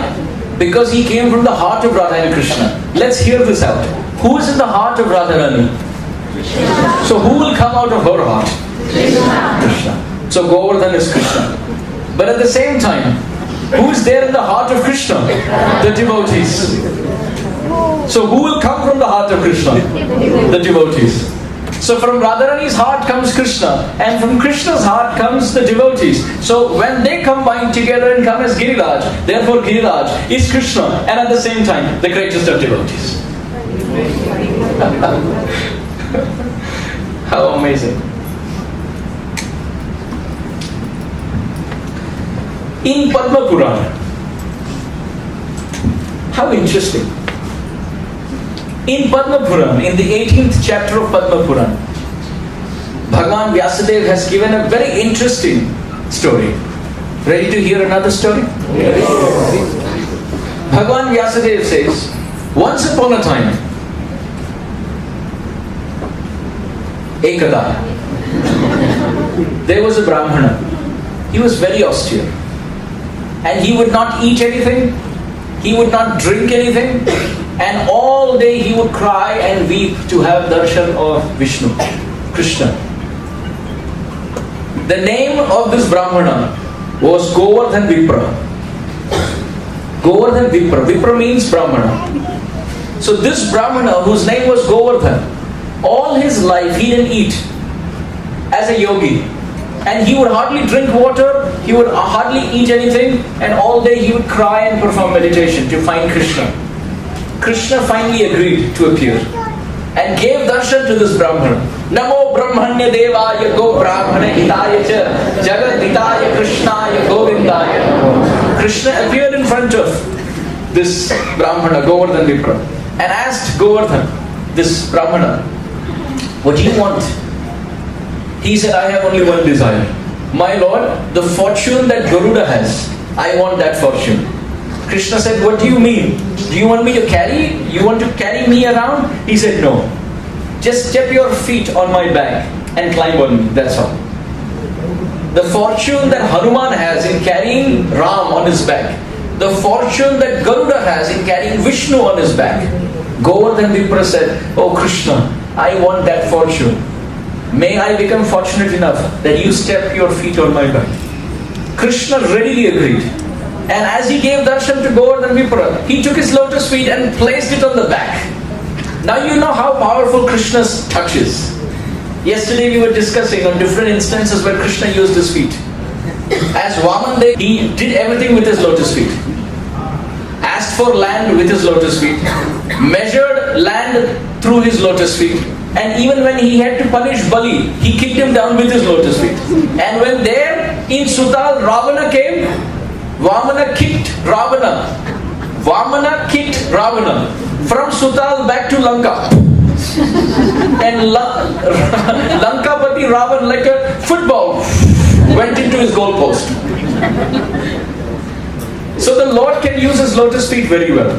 [SPEAKER 1] Because he came from the heart of Radha and Krishna. Let's hear this out. Who is in the heart of Radharani? Krishna. So who will come out of her heart? Krishna. So Govardhan is Krishna. But at the same time, who is there in the heart of Krishna? The devotees. So who will come from the heart of Krishna? The devotees. So from Radharani's heart comes Krishna, and from Krishna's heart comes the devotees. So when they combine together and come as Giriraj, therefore Giriraj is Krishna, and at the same time the greatest of devotees. How amazing. In Padma Purana, how interesting. In Padma Purana, in the 18th chapter of Padma Purana, Bhagavan Vyasadeva has given a very interesting story. Ready to hear another story? Yes. Bhagavan Vyasadeva says, once upon a time, Ekada, there was a Brahmana. He was very austere. And he would not eat anything, he would not drink anything, and all day he would cry and weep to have darshan of Vishnu, Krishna. The name of this Brahmana was Govardhan Vipra. Govardhan Vipra. Vipra means Brahmana. So this Brahmana, whose name was Govardhan, all his life he didn't eat as a yogi. And he would hardly drink water, he would hardly eat anything, and all day he would cry and perform meditation to find Krishna. Krishna finally agreed to appear and gave darshan to this Brahmana. Namo Brahmanya Devaya Go Brahmana Hitaya Cha Jagat Hitaya Krishnaya Govinda Krishna appeared in front of this Brahmana, Govardhan Vipra, and asked Govardhan, this Brahmana, what do you want? He said, I have only one desire. My Lord, the fortune that Garuda has, I want that fortune. Krishna said, what do you mean? Do you want me to carry? You want to carry me around? He said, no. Just step your feet on my back and climb on me, that's all. The fortune that Hanuman has in carrying Ram on his back, the fortune that Garuda has in carrying Vishnu on his back. Govardhan Vipra said, oh Krishna, I want that fortune. May I become fortunate enough that you step your feet on my back. Krishna readily agreed. And as he gave darshan to Govardhan Vipra, he took his lotus feet and placed it on the back. Now you know how powerful Krishna's touch is. Yesterday we were discussing on different instances where Krishna used his feet. As Vaman Dev, he did everything with his lotus feet. Asked for land with his lotus feet. Measured land through his lotus feet. And even when he had to punish Bali, he kicked him down with his lotus feet. And when there in Sutal Ravana came, Vamana kicked Ravana. Vamana kicked Ravana from Sutal back to Lanka. And Lankapati Ravan, like a football, went into his goalpost. So the Lord can use his lotus feet very well.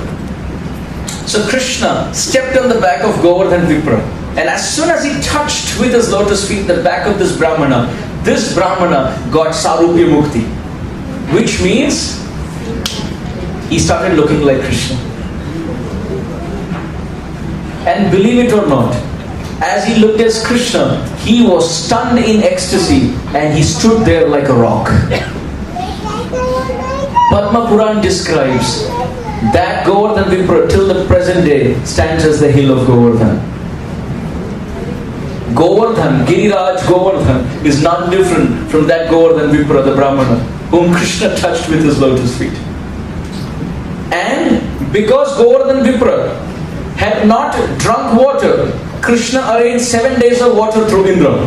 [SPEAKER 1] So Krishna stepped on the back of Govardhan Vipra, and as soon as he touched with his lotus feet the back of this Brahmana got Sarupya Mukti, which means he started looking like Krishna. And believe it or not, as he looked at Krishna, he was stunned in ecstasy and he stood there like a rock. Padma Puran describes that Govardhan Vipra till the present day stands as the hill of Govardhan. Govardhan, Giriraj Govardhan is none different from that Govardhan Vipra, the Brahmana, whom Krishna touched with his lotus feet. And because Govardhan Vipra had not drunk water, Krishna arranged 7 days of water through Indra.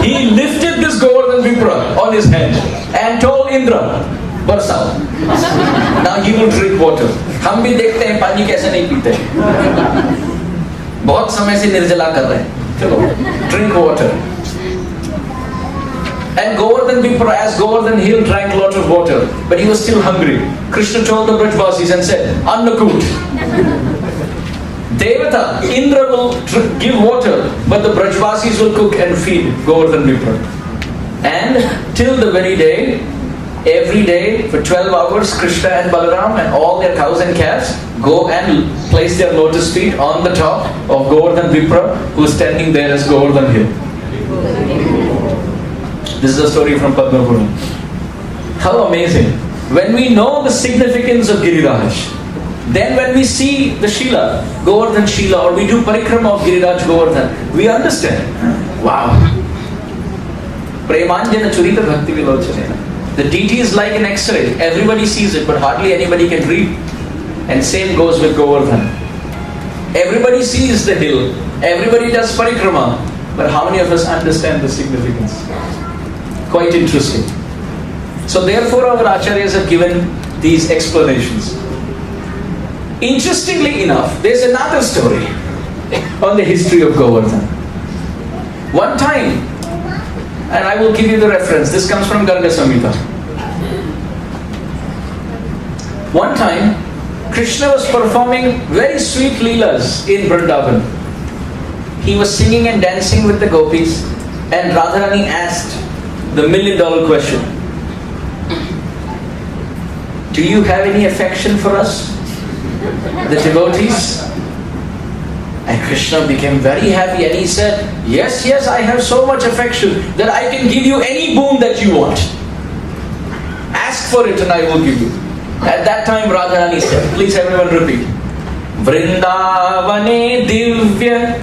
[SPEAKER 1] He lifted this Govardhan Vipra on his head and told Indra, Barsao. Now he will drink water. हम भी देखते हैं पानी कैसे नहीं पीते. बहुत समय से निर्जला कर रहे हैं. चलो, drink water. And Govardhan Vipra, as Govardhan Hill, drank a lot of water, but he was still hungry. Krishna told the Brajvasis and said, Annakut. Devata, Indra will give water, but the Brajvasis will cook and feed Govardhan Vipra. And till the very day, every day for 12 hours, Krishna and Balaram and all their cows and calves go and place their lotus feet on the top of Govardhan Vipra, who is standing there as Govardhan Hill. This is a story from Padma Puran. How amazing. When we know the significance of Giriraj, then when we see the Shila, Govardhan Shila, or we do parikrama of Giriraj Govardhan, we understand. Wow. Premanjana Churita Bhakti Vilochanena. The deity is like an X-ray. Everybody sees it, but hardly anybody can read. And same goes with Govardhan. Everybody sees the hill. Everybody does parikrama. But how many of us understand the significance? Quite interesting. So therefore our acharyas have given these explanations. Interestingly enough, there's another story on the history of Govardhan. One time, and I will give you the reference, this comes from Garga Samhita. One time, Krishna was performing very sweet leelas in Vrindavan. He was singing and dancing with the gopis, and Radharani asked the $1 million question. Do you have any affection for us, the devotees? And Krishna became very happy and he said, yes, I have so much affection that I can give you any boon that you want. Ask for it and I will give you. At that time Radharani said, please everyone repeat. Vrindavane divya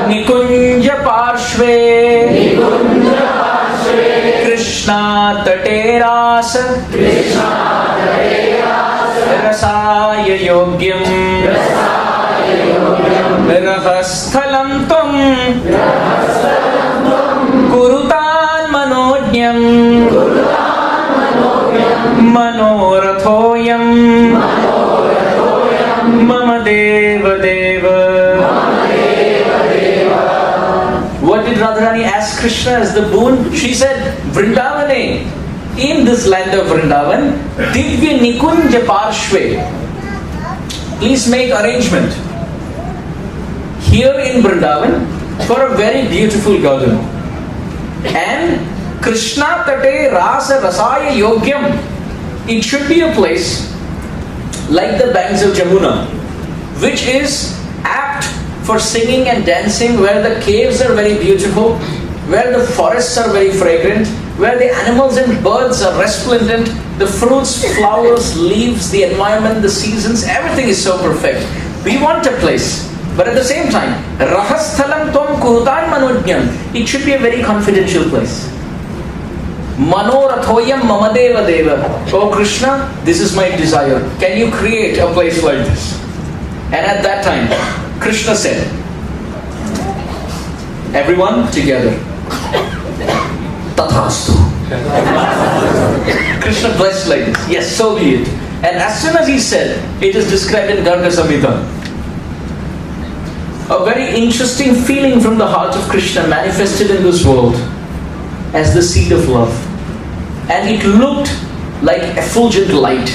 [SPEAKER 1] Nikunja parshve Krishna tate rasa Rasaya yogyam Rahasthalam tvam Kurutan manojnyam Manorathoyam Mama Deva Deva. What did Radharani ask Krishna as the boon? She said, Vrindavane, in this land of Vrindavan, Divya Nikunja Parshve, please make arrangement here in Vrindavan for a very beautiful garden. And Krishna Tate Rasa Rasaya Yogyam, it should be a place like the banks of Jamuna, which is apt for singing and dancing, where the caves are very beautiful, where the forests are very fragrant, where the animals and birds are resplendent, the fruits, flowers, leaves, the environment, the seasons, everything is so perfect. We want a place, but at the same time, Rahasthalam Tvam Kurutan Manojnam, it should be a very confidential place. Manorathoyam Mamadeva Deva. Oh Krishna, this is my desire. Can you create a place like this? And at that time, Krishna said, everyone together. Tathastu. Krishna blessed like this. Yes, so be it. And as soon as he said, it is described in Garga Samhita. A very interesting feeling from the heart of Krishna manifested in this world as the seed of love. And it looked like effulgent light.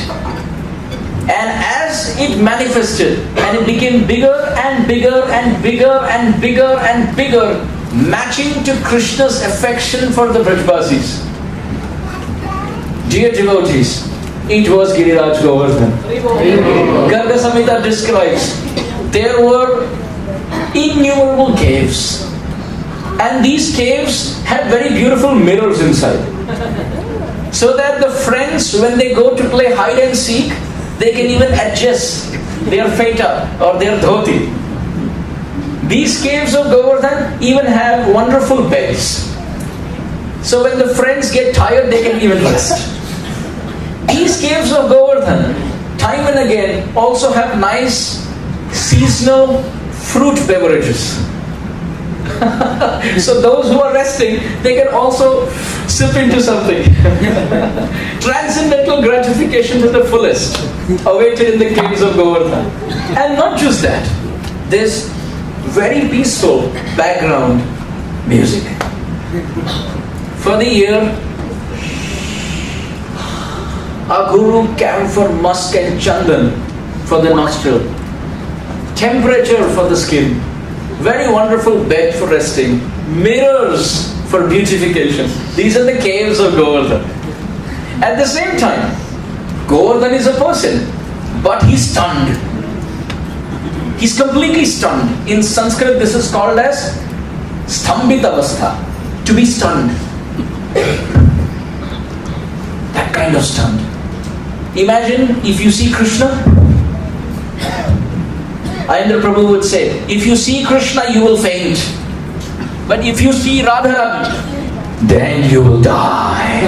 [SPEAKER 1] And as it manifested and it became bigger and bigger and bigger and bigger and bigger, matching to Krishna's affection for the Brajbasis. Dear devotees, it was Giriraj Govardhan. Garga Samhita describes there were innumerable caves, and these caves had very beautiful mirrors inside, so that the friends, when they go to play hide and seek, they can even adjust their feta or their dhoti. These caves of Govardhan even have wonderful beds, so when the friends get tired, they can even rest. These caves of Govardhan, time and again, also have nice seasonal fruit beverages. So those who are resting, they can also sip into something. Transcendental gratification to the fullest awaited in the caves of Govardhan. And not just that, there's very peaceful background music. For the ear, a guru camphor, musk and chandan for the nostril. Temperature for the skin. Very wonderful bed for resting. Mirrors for beautification. These are the caves of Govardhan. At the same time, Govardhan is a person, but he's stunned. He's completely stunned. In Sanskrit, this is called as stambitavastha, to be stunned. That kind of stunned. Imagine if you see Krishna. Ayendra Prabhu would say, if you see Krishna, you will faint. But if you see Radharani, then you will die.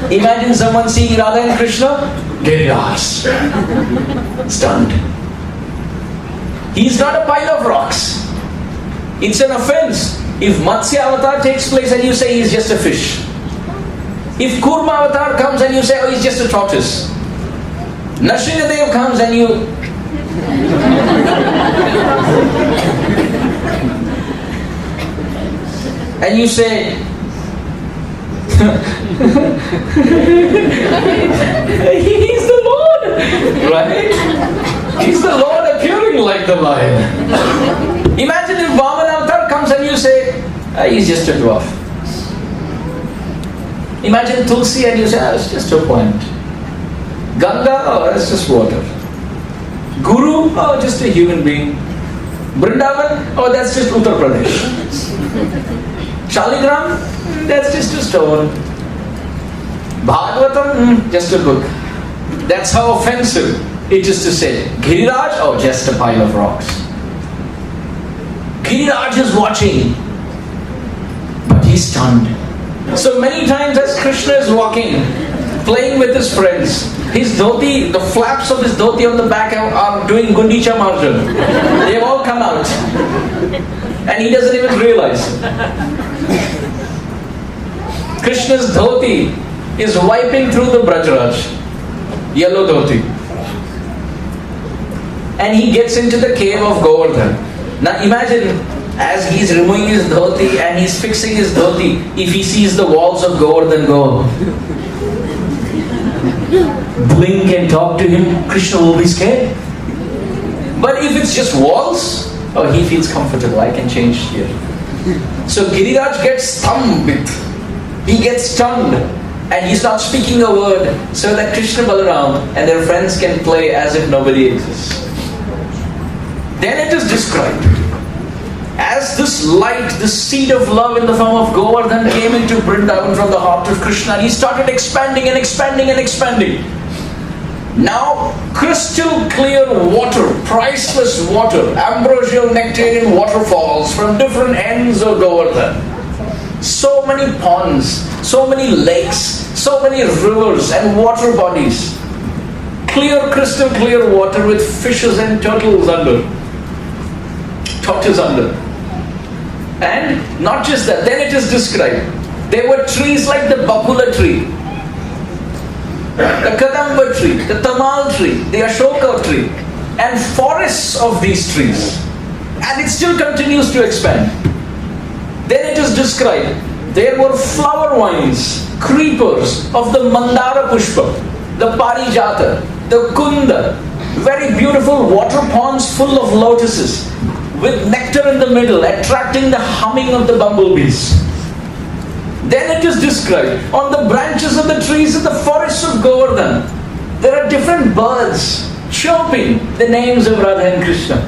[SPEAKER 1] Imagine someone seeing Radha and Krishna, Giriraj, stunned. He's not a pile of rocks. It's an offense if Matsya Avatar takes place and you say he's just a fish. If Kurma Avatar comes and you say, oh, he's just a tortoise. Nrsimhadev comes and you... and you say, he's the Lord, right? He's the Lord appearing like the lion. Imagine if Vamana Avatar comes and you say, he's just a dwarf. Imagine Tulsi and you say, it's just a plant. Ganga, oh, it's just water. Guru, oh, just a human being. Vrindavan, oh, that's just Uttar Pradesh. Shaligram, that's just a stone. Bhagavatam, just a book. That's how offensive it is to say. Giriraj, oh, just a pile of rocks. Giriraj is watching, but he's stunned. So many times as Krishna is walking, playing with his friends, his dhoti, the flaps of his dhoti on the back are doing Gundicha Marjan. They've all come out. And he doesn't even realize. Krishna's dhoti is wiping through the Brajraj, yellow dhoti. And he gets into the cave of Govardhan. Now imagine, as he's removing his dhoti and he's fixing his dhoti, if he sees the walls of Govardhan go, blink and talk to him, Krishna will be scared. But if it's just walls, oh, he feels comfortable, I can change here. So Giriraj gets stunned. He gets stunned and he's not speaking a word, so that Krishna, Balaram and their friends can play as if nobody exists. Then it is described as this light, this seed of love in the form of Govardhan came into Vrindavan from the heart of Krishna, and he started expanding and expanding and expanding. Now crystal clear water, priceless water, ambrosial nectarian waterfalls from different ends of Govardhan. So many ponds, so many lakes, so many rivers and water bodies. Clear, crystal clear water with fishes and turtles under. Tortoise under. And not just that, then it is described. There were trees like the Bakula tree, the Kadamba tree, the Tamal tree, the Ashoka tree, and forests of these trees. And it still continues to expand. Then it is described, there were flower vines, creepers of the Mandara Pushpa, the Parijata, the Kunda, very beautiful water ponds full of lotuses, with nectar in the middle, attracting the humming of the bumblebees. Then it is described, on the branches of the trees in the forests of Govardhan, there are different birds chirping the names of Radha and Krishna.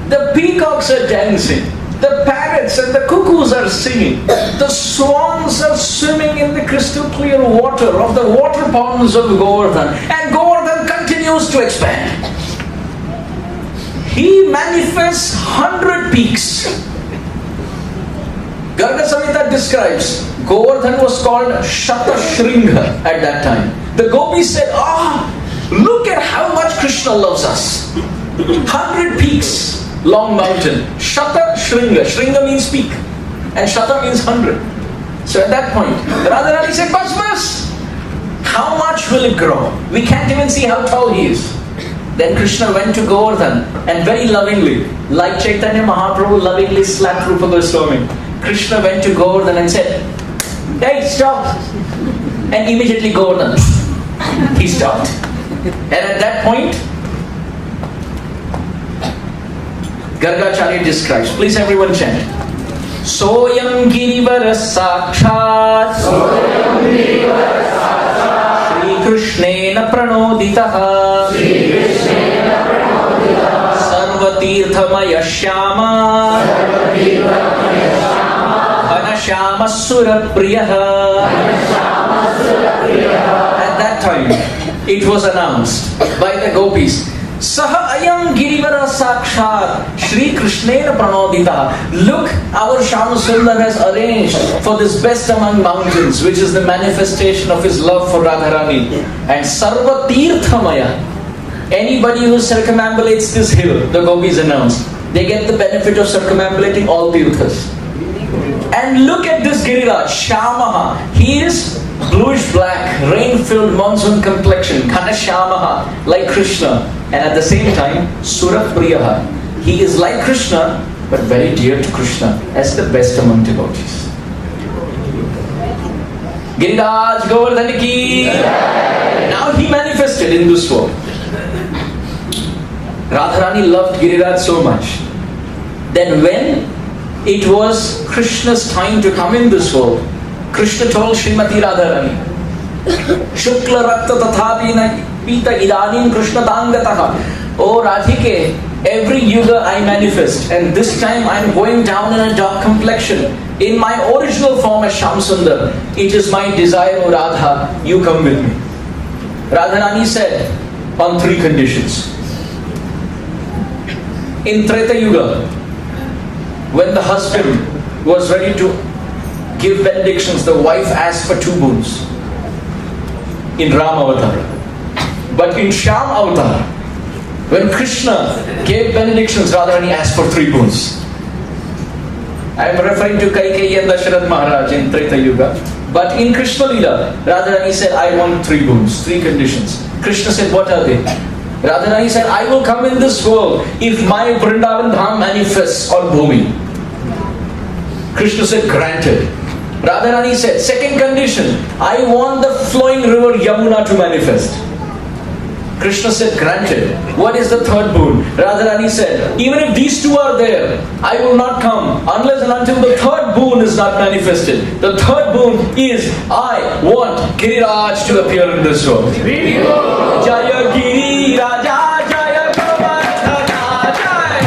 [SPEAKER 1] The peacocks are dancing, the parrots and the cuckoos are singing, the swans are swimming in the crystal clear water of the water ponds of Govardhan, and Govardhan continues to expand. He manifests 100 peaks. Garga Samhita describes, Govardhan was called Shatashringa at that time. The gopis said, look at how much Krishna loves us. 100 peaks, long mountain. Shatashringa. Shringa means peak. And Shata means 100. So at that point, Radharani said, Bas, how much will it grow? We can't even see how tall he is. Then Krishna went to Govardhan and very lovingly, like Chaitanya Mahaprabhu lovingly slapped Rupa Goswami, Krishna went to Govardhan and said, hey, stop! And immediately Govardhan, he stopped. And at that point, Gargacharya describes, please everyone chant, Soyam Girivara Sakshat Shri Krishnena Pranoditaha Sarvatirthamaya Shyama Ghanashyama Surapriyaha. At that time, it was announced by the gopis, Saha ayam girivara sakshat Shri Krishnena pranodita. Look, our Shyam Sundar has arranged for this best among mountains, which is the manifestation of his love for Radharani. And Sarva Tirthamaya, anybody who circumambulates this hill, the gopis announced, they get the benefit of circumambulating all tirthas. And look at this Giriraj, Shyamaha. He is bluish black, rain-filled monsoon complexion, Ghanashyamaha, like Krishna. And at the same time, Surapriyaha. He is like Krishna, but very dear to Krishna, as the best among devotees. Giriraj Govardhan ki. Now he manifested in this world. Radharani loved Giriraj so much. Then when it was Krishna's time to come in this world, Krishna told Srimati Radharani, Shukla Rakta Tathabina Pita Idanim Krishna Tangataha. Oh Radhike, every yuga I manifest, and this time I am going down in a dark complexion. In my original form as Shyamsundar, it is my desire, O Radha, you come with me. Radharani said, on 3 conditions. In Treta Yuga, when the husband was ready to give benedictions, the wife asked for 2 boons in Ram Avatar. But in Shyam Avatar, when Krishna gave benedictions, Radharani asked for 3 boons. I am referring to Kaikeyi and Dasharath Maharaj in Treta Yuga. But in Krishna Leela, Radharani said, I want 3 boons, 3 conditions. Krishna said, what are they? Radharani said, I will come in this world if my Vrindavan Dham manifests on Bhumi. Krishna said, granted. Radharani said, second condition, I want the flowing river Yamuna to manifest. Krishna said, granted. What is the third boon? Radharani said, even if these 2 are there, I will not come unless and until the third boon is not manifested. The third boon is, I want Giriraj to appear in this world. Jaya Giri Raja Jaya Govardhana Jaya.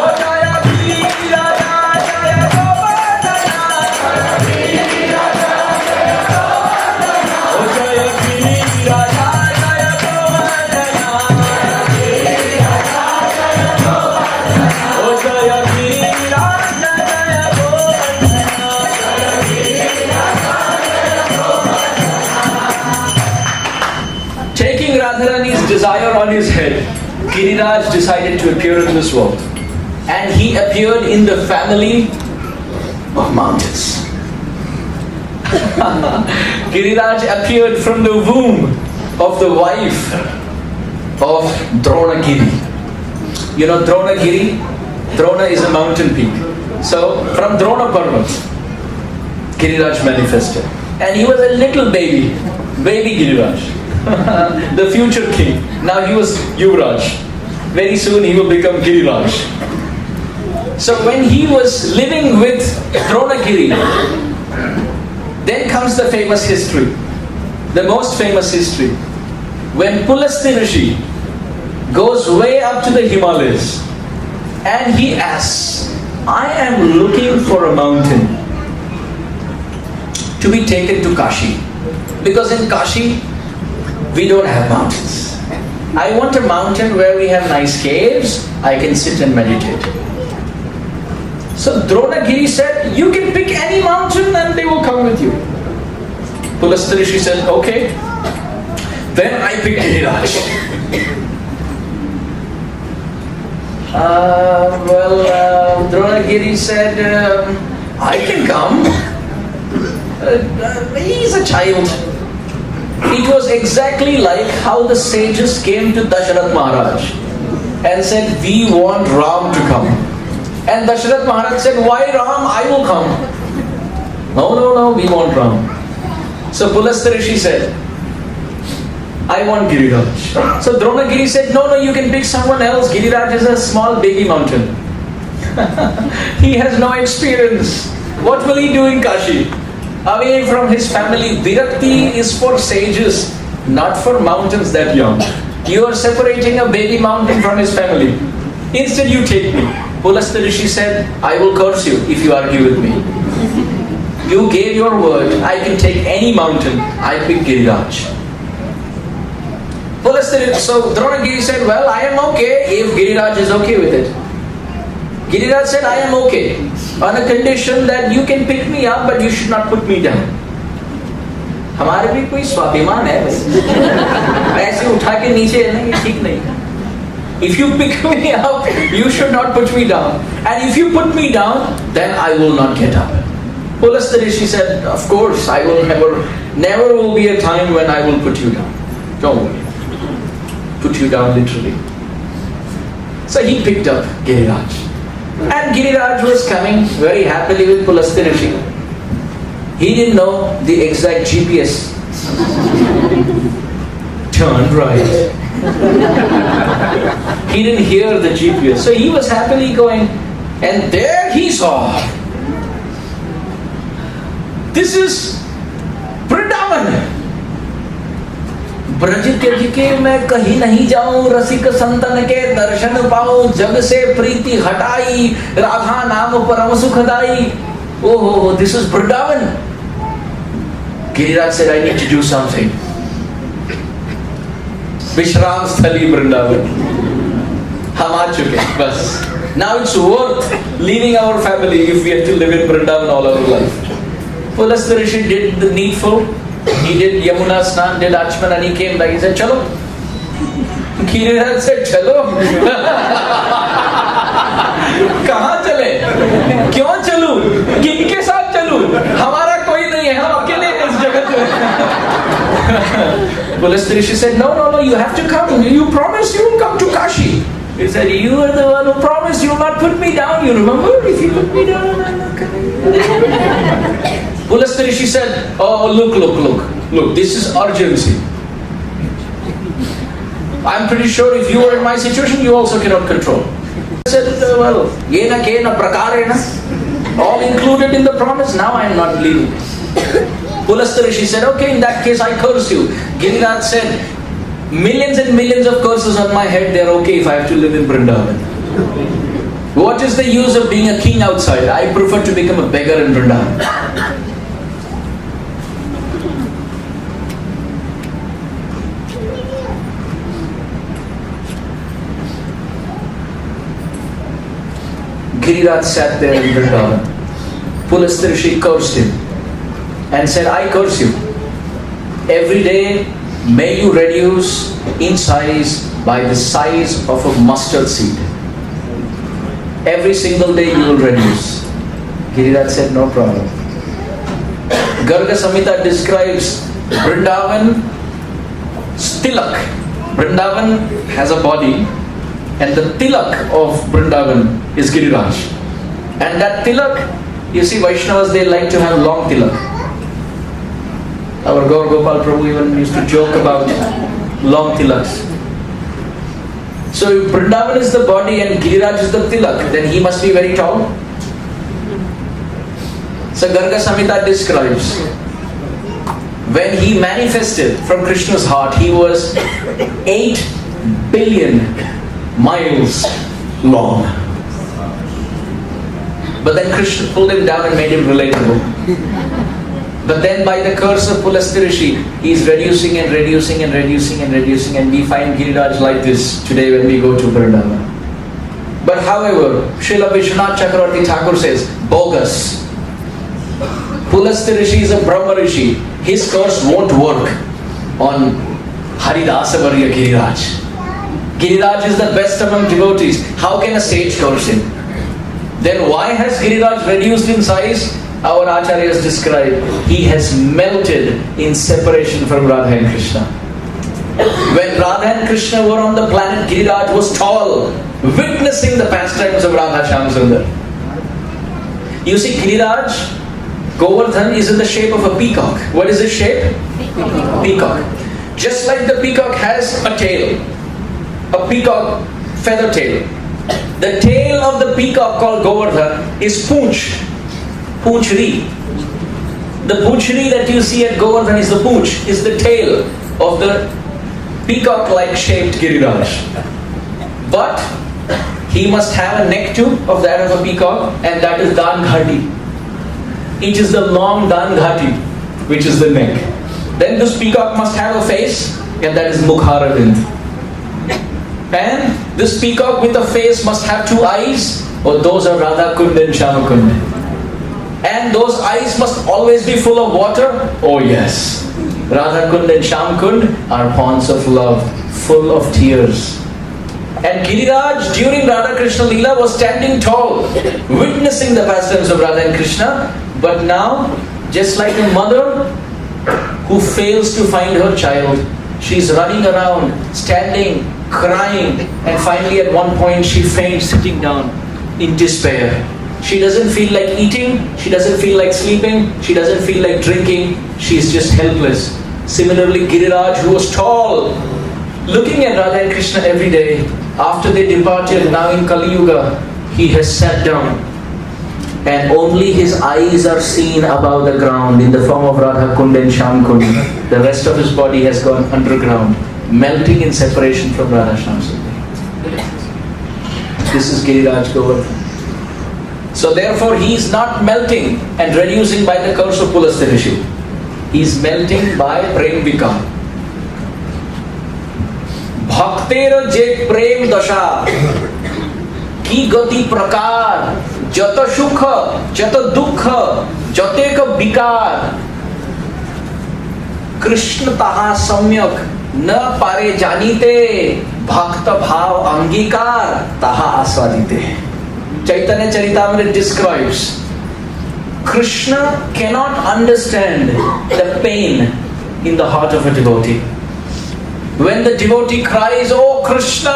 [SPEAKER 1] Oh Jaya Giri Raja Jaya Govardhana. Oh Jaya Giri Raja Jaya Govardhana. Oh Jaya Giri Raja Jaya Govardhana. Taking Radharani's desire on his head, Giriraj decided to appear in this world. And he appeared in the family of mountains. Giriraj appeared from the womb of the wife of Dronagiri. You know Dronagiri? Drona is a mountain peak. So from Drona Parvat, Giriraj manifested. And he was a little baby Giriraj. The future king. Now he was Yuvraj. Very soon he will become Giriraj. So when he was living with Dronagiri, then comes the famous history. The most famous history. When Pulasti Rishi goes way up to the Himalayas and he asks, I am looking for a mountain to be taken to Kashi. Because in Kashi, we don't have mountains. I want a mountain where we have nice caves, I can sit and meditate. So Dronagiri said, you can pick any mountain and they will come with you. Pulasti Rishi said, okay. Then I picked Giriraj. Dronagiri said, I can come. He's a child. It was exactly like how the sages came to Dasharath Maharaj and said, we want Ram to come. And Dasharath Maharaj said, why Ram? I will come. No, we want Ram. So Pulasti Rishi said, I want Giriraj. So Dronagiri said, no, you can pick someone else. Giriraj is a small baby mountain. He has no experience. What will he do in Kashi? Away from his family. Virakti is for sages, not for mountains that young. You are separating a baby mountain from his family. Instead you take me. Pulasti Rishi said, I will curse you if you argue with me. You gave your word, I can take any mountain. I pick Giriraj. So Dronagiri said, well, I am okay if Giriraj is okay with it. Giriraj said, I am okay on a condition that you can pick me up but you should not put me down. हमारे भी कोई स्वाभिमान है भाई, ऐसे उठा के नीचे है ना, ये ठीक नहीं. If you pick me up, you should not put me down. And if you put me down, then I will not get up. Pulasti Rishi said, of course, I will never will be a time when I will put you down. Don't worry. Put you down literally. So he picked up Giriraj. And Giriraj was coming very happily with Pulasti Rishi. He didn't know the exact GPS. Turn right. He didn't hear the GPS. So he was happily going. And there he saw, this is Vrindavan. Braj त्यज के मैं कहीं नहीं जाऊं, रसिक संतन के दर्शन पाऊं, जग से प्रीति हटाई, राधा नाम परम सुखदाई. Oh, this is Vrindavan. Giriraj said, I need to do something. Vishram Sthali Vrindavan. हम आ चुके बस. Now it's worth leaving our family if we have to live in Vrindavan all our life. Pulasti Rishi did the needful. He did Yamuna Snan, did Achman, and he came back. He said, Chalo. Giriraj said, Chalo. कहाँ चले? क्यों चलूं? किनके साथ Pulastarishi said, no, you have to come. You promised you will come to Kashi. He said, you are the one who promised you will not put me down. You remember? If you put me down, I'm not coming. Pulastarishi said, oh, look, this is urgency. I'm pretty sure if you were in my situation, you also cannot control. He said, well, yena kena prakarena, all included in the promise, now I am not leaving. Pulastarishi said, okay, in that case I curse you. Giriraj said, millions and millions of curses on my head, they are okay if I have to live in Vrindavan. What is the use of being a king outside? I prefer to become a beggar in Vrindavan. Giriraj sat there in Vrindavan. Pulastarishi cursed him and said, I curse you. Every day, may you reduce in size by the size of a mustard seed. Every single day you will reduce. Giriraj said, no problem. Garga Samhita describes Vrindavan tilak. Vrindavan has a body, and the tilak of Vrindavan is Giriraj. And that tilak, you see, Vaishnavas, they like to have long tilak. Our Gaur Gopal Prabhu even used to joke about long tilaks. So if Vrindavan is the body and Giriraj is the tilak, then he must be very tall. So Garga Samhita describes, when he manifested from Krishna's heart, he was 8 billion miles long. But then Krishna pulled him down and made him relatable. But then by the curse of Pulastarishi, he is reducing and reducing and reducing and reducing, and we find Giriraj like this today when we go to Vrindavan. But however, Srila Vishwanath Chakravarti Thakur says, bogus. Pulastarishi is a Brahma Rishi. His curse won't work on Haridasavarya Giriraj. Giriraj is the best among devotees. How can a sage curse him? Then why has Giriraj reduced in size? Our Acharyas describe, he has melted in separation from Radha and Krishna. When Radha and Krishna were on the planet, Giriraj was tall, witnessing the pastimes of Radha Shyamsundar. You see, Giriraj, Govardhan is in the shape of a peacock. What is its shape? Peacock. Just like the peacock has a tail, a peacock feather tail. The tail of the peacock called Govardhan is Poonch. Poonchri. The Poonchri that you see at Govardhan is the Poonch, is the tail of the peacock-like shaped Giriraj. But he must have a neck too of that of a peacock, and that is Dan Ghati. It is the long Dan Ghati, which is the neck. Then this peacock must have a face, and that is Mukharavind. And this peacock with a face must have 2 eyes, or those are Radha Kund and Shama Kund. And those eyes must always be full of water. Oh yes, Radha Kund and Sham Kund are ponds of love, full of tears. And Giriraj during Radha Krishna Leela was standing tall, witnessing the pastimes of Radha and Krishna. But now, just like a mother who fails to find her child, she's running around, standing, crying, and finally at one point she faints sitting down in despair. She doesn't feel like eating, she doesn't feel like sleeping, she doesn't feel like drinking, she's just helpless. Similarly, Giriraj, who was tall, looking at Radha and Krishna every day, after they departed, now in Kali Yuga, he has sat down and only his eyes are seen above the ground in the form of Radha Kund and Sham Kund. The rest of his body has gone underground, melting in separation from Radha Shyamsundar. This is Giriraj Govardhan. So therefore he is not melting and reducing by the curse of Pulastarishi. He is melting by Prem Vikam. Bhakter je Prem Dasha ki gati prakar jata sukha jata dukha jateka vikar Krishna taha samyak न पारे जानीते भक्त भाव अंगीकार ताहा आस्वादिते. Chaitanya Charitamrita describes Krishna cannot understand the pain in the heart of a devotee. When the devotee cries, "Oh Krishna,"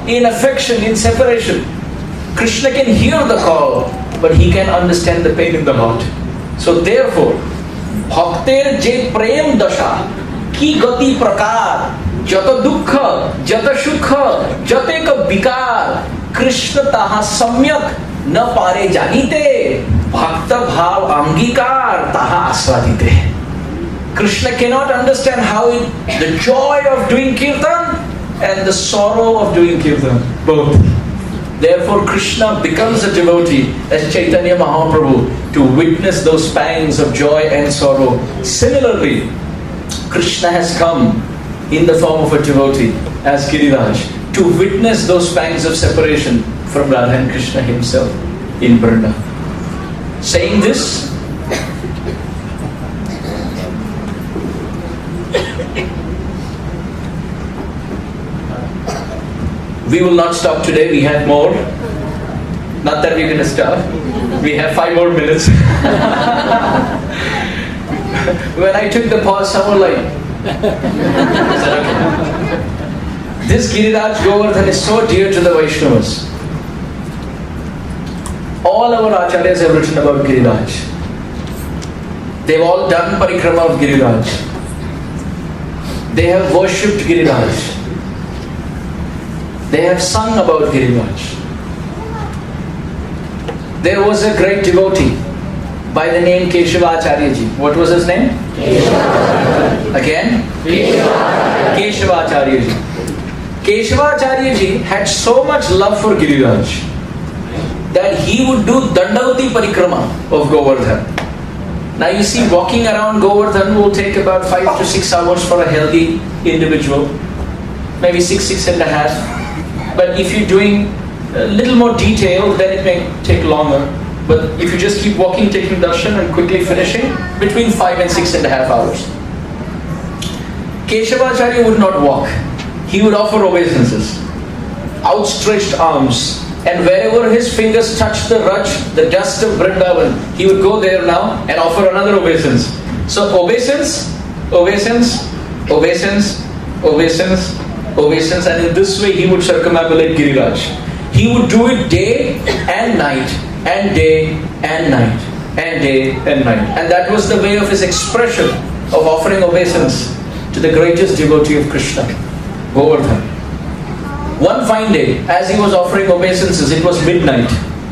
[SPEAKER 1] in affection, in separation, Krishna can hear the call, but he can understand the pain in the heart. So therefore, Bhakter je prem dasha ki gati prakar jata dukkha jata sukha jateka vikar Krishna taha samyak na pare janite bhakta bhav angikar taha aswadite. Krishna cannot understand how the joy of doing kirtan and the sorrow of doing kirtan, both. Therefore Krishna becomes a devotee as Chaitanya Mahaprabhu to witness those pangs of joy and sorrow. Similarly, Krishna has come in the form of a devotee as Giriraj to witness those pangs of separation from Radha and Krishna himself in Vrinda. Saying this, we will not stop today, we have more. Not that we're going to stop. We have 5 more minutes. When I took the pause, someone like, I said, okay. This Giriraj Govardhan is so dear to the Vaishnavas. All our acharyas have written about Giriraj. They've all done parikrama of Giriraj. They have worshipped Giriraj. They have sung about Giriraj. There was a great devotee by the name Keshavacharyaji. What was his name? Keshavacharyaji. Again? Keshavacharyaji. Keshavacharyaji had so much love for Giriraj that he would do Dandavati Parikrama of Govardhan. Now you see, walking around Govardhan will take about 5 to 6 hours for a healthy individual. Maybe 6.5. But if you're doing a little more detail, then it may take longer. But if you just keep walking, taking darshan and quickly finishing, between 5 and 6.5 hours. Keshavacharya would not walk. He would offer obeisances, outstretched arms, and wherever his fingers touched the raj, the dust of Vrindavan, he would go there now and offer another obeisance. So obeisance, obeisance, obeisance, obeisance, obeisance, and in this way he would circumambulate Giriraj. He would do it day and night, and day and night, and day and night. And that was the way of his expression of offering obeisance to the greatest devotee of Krishna, Govardhan. One fine day, as he was offering obeisances, it was midnight.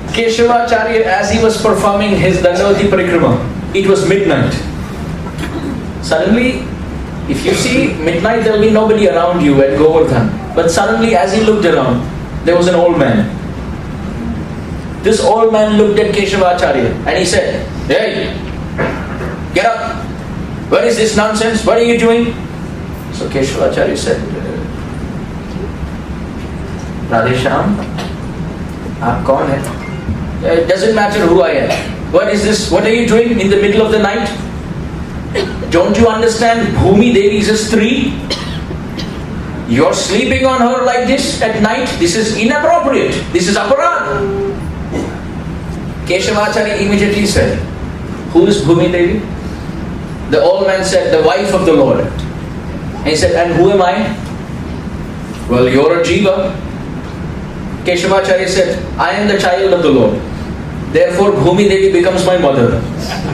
[SPEAKER 1] Keshavacharya, as he was performing his Dandavati Parikrama, it was midnight. Suddenly, if you see, midnight there will be nobody around you at Govardhan. But suddenly, as he looked around, there was an old man. This old man looked at Keshavacharya and he said, "Hey, get up! What is this nonsense? What are you doing?" So Keshavacharya said, "Radhesham, aap kaun hai? It doesn't matter who I am. What is this? What are you doing in the middle of the night? Don't you understand Bhumi Devi is a Stree? You're sleeping on her like this at night. This is inappropriate. This is aparad." Keshavacharya immediately said, "Who is Bhumi Devi?" The old man said, "The wife of the Lord." And he said, "And who am I?" "Well, you're a jiva." Keshavacharya said, "I am the child of the Lord. Therefore Bhumi Devi becomes my mother.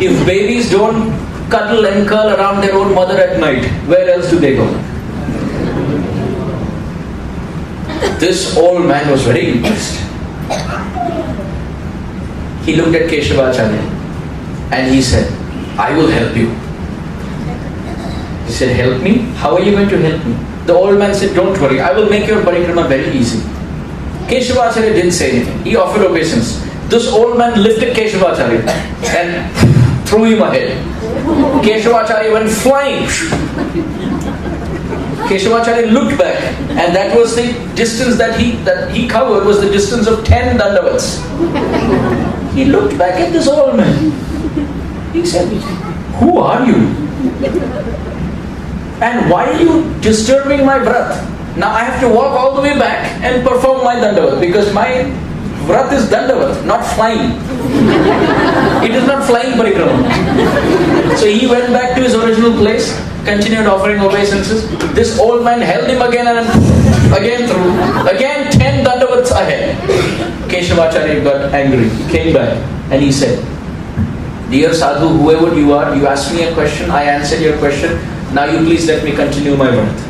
[SPEAKER 1] If babies don't cuddle and curl around their own mother at night, where else do they go?" This old man was very impressed. He looked at Keshavacharya and he said, "I will help you." He said, "Help me? How are you going to help me?" The old man said, "Don't worry, I will make your parikrama very easy." Keshavacharya didn't say anything. He offered obeisance. This old man lifted Keshavacharya and threw him ahead. Keshavacharya went flying. Keshavacharya looked back, and that was the distance that he covered was the distance of 10 dandavats. He looked back at this old man. He said, "Who are you? And why are you disturbing my vrat? Now I have to walk all the way back and perform my dandavat, because my vrat is dandavat, not flying. It is not flying parikrama." So he went back to his original place continued offering obeisances. This old man held him again and again through. Again 10 dandavats ahead. Keshavacharya got angry. He came back and he said, "Dear Sadhu, whoever you are, you asked me a question, I answered your question. Now you please let me continue my birth."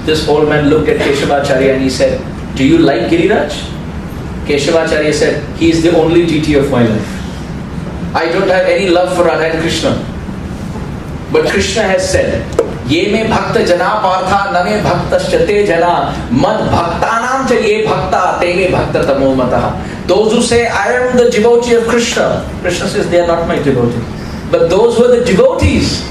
[SPEAKER 1] This old man looked at Keshavacharya and he said, "Do you like Giriraj?" Keshavacharya said, "He is the only deity of my life. I don't have any love for Radha and Krishna. But Krishna has said, Ye me bhakta jana partha name bhaktascha te jana mad bhaktanam cha ye bhakta te me bhakta tamo mataha." Those who say, "I am the devotee of Krishna," Krishna says, "They are not my devotee." But those who are the devotees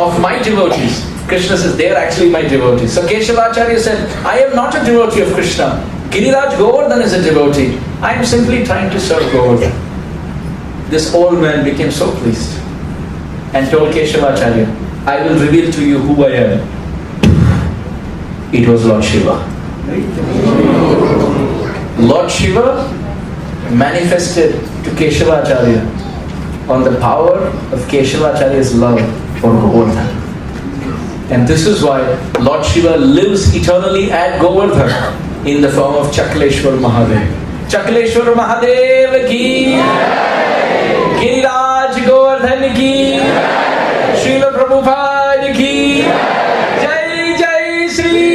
[SPEAKER 1] of my devotees, Krishna says, "They are actually my devotees." So Keshavacharya said, "I am not a devotee of Krishna. Giriraj Govardhan is a devotee. I am simply trying to serve Govardhan." This old man became so pleased and told Keshavacharya, "I will reveal to you who I am." It was Lord Shiva. Lord Shiva manifested to Keshavacharya on the power of Keshavacharya's love for Govardhan. And this is why Lord Shiva lives eternally at Govardhan in the form of Chakleshwar Mahadev. Chakleshwar Mahadev ki Giriraj Govardhan ki Srila Prabhupada ki Jai Jai Shri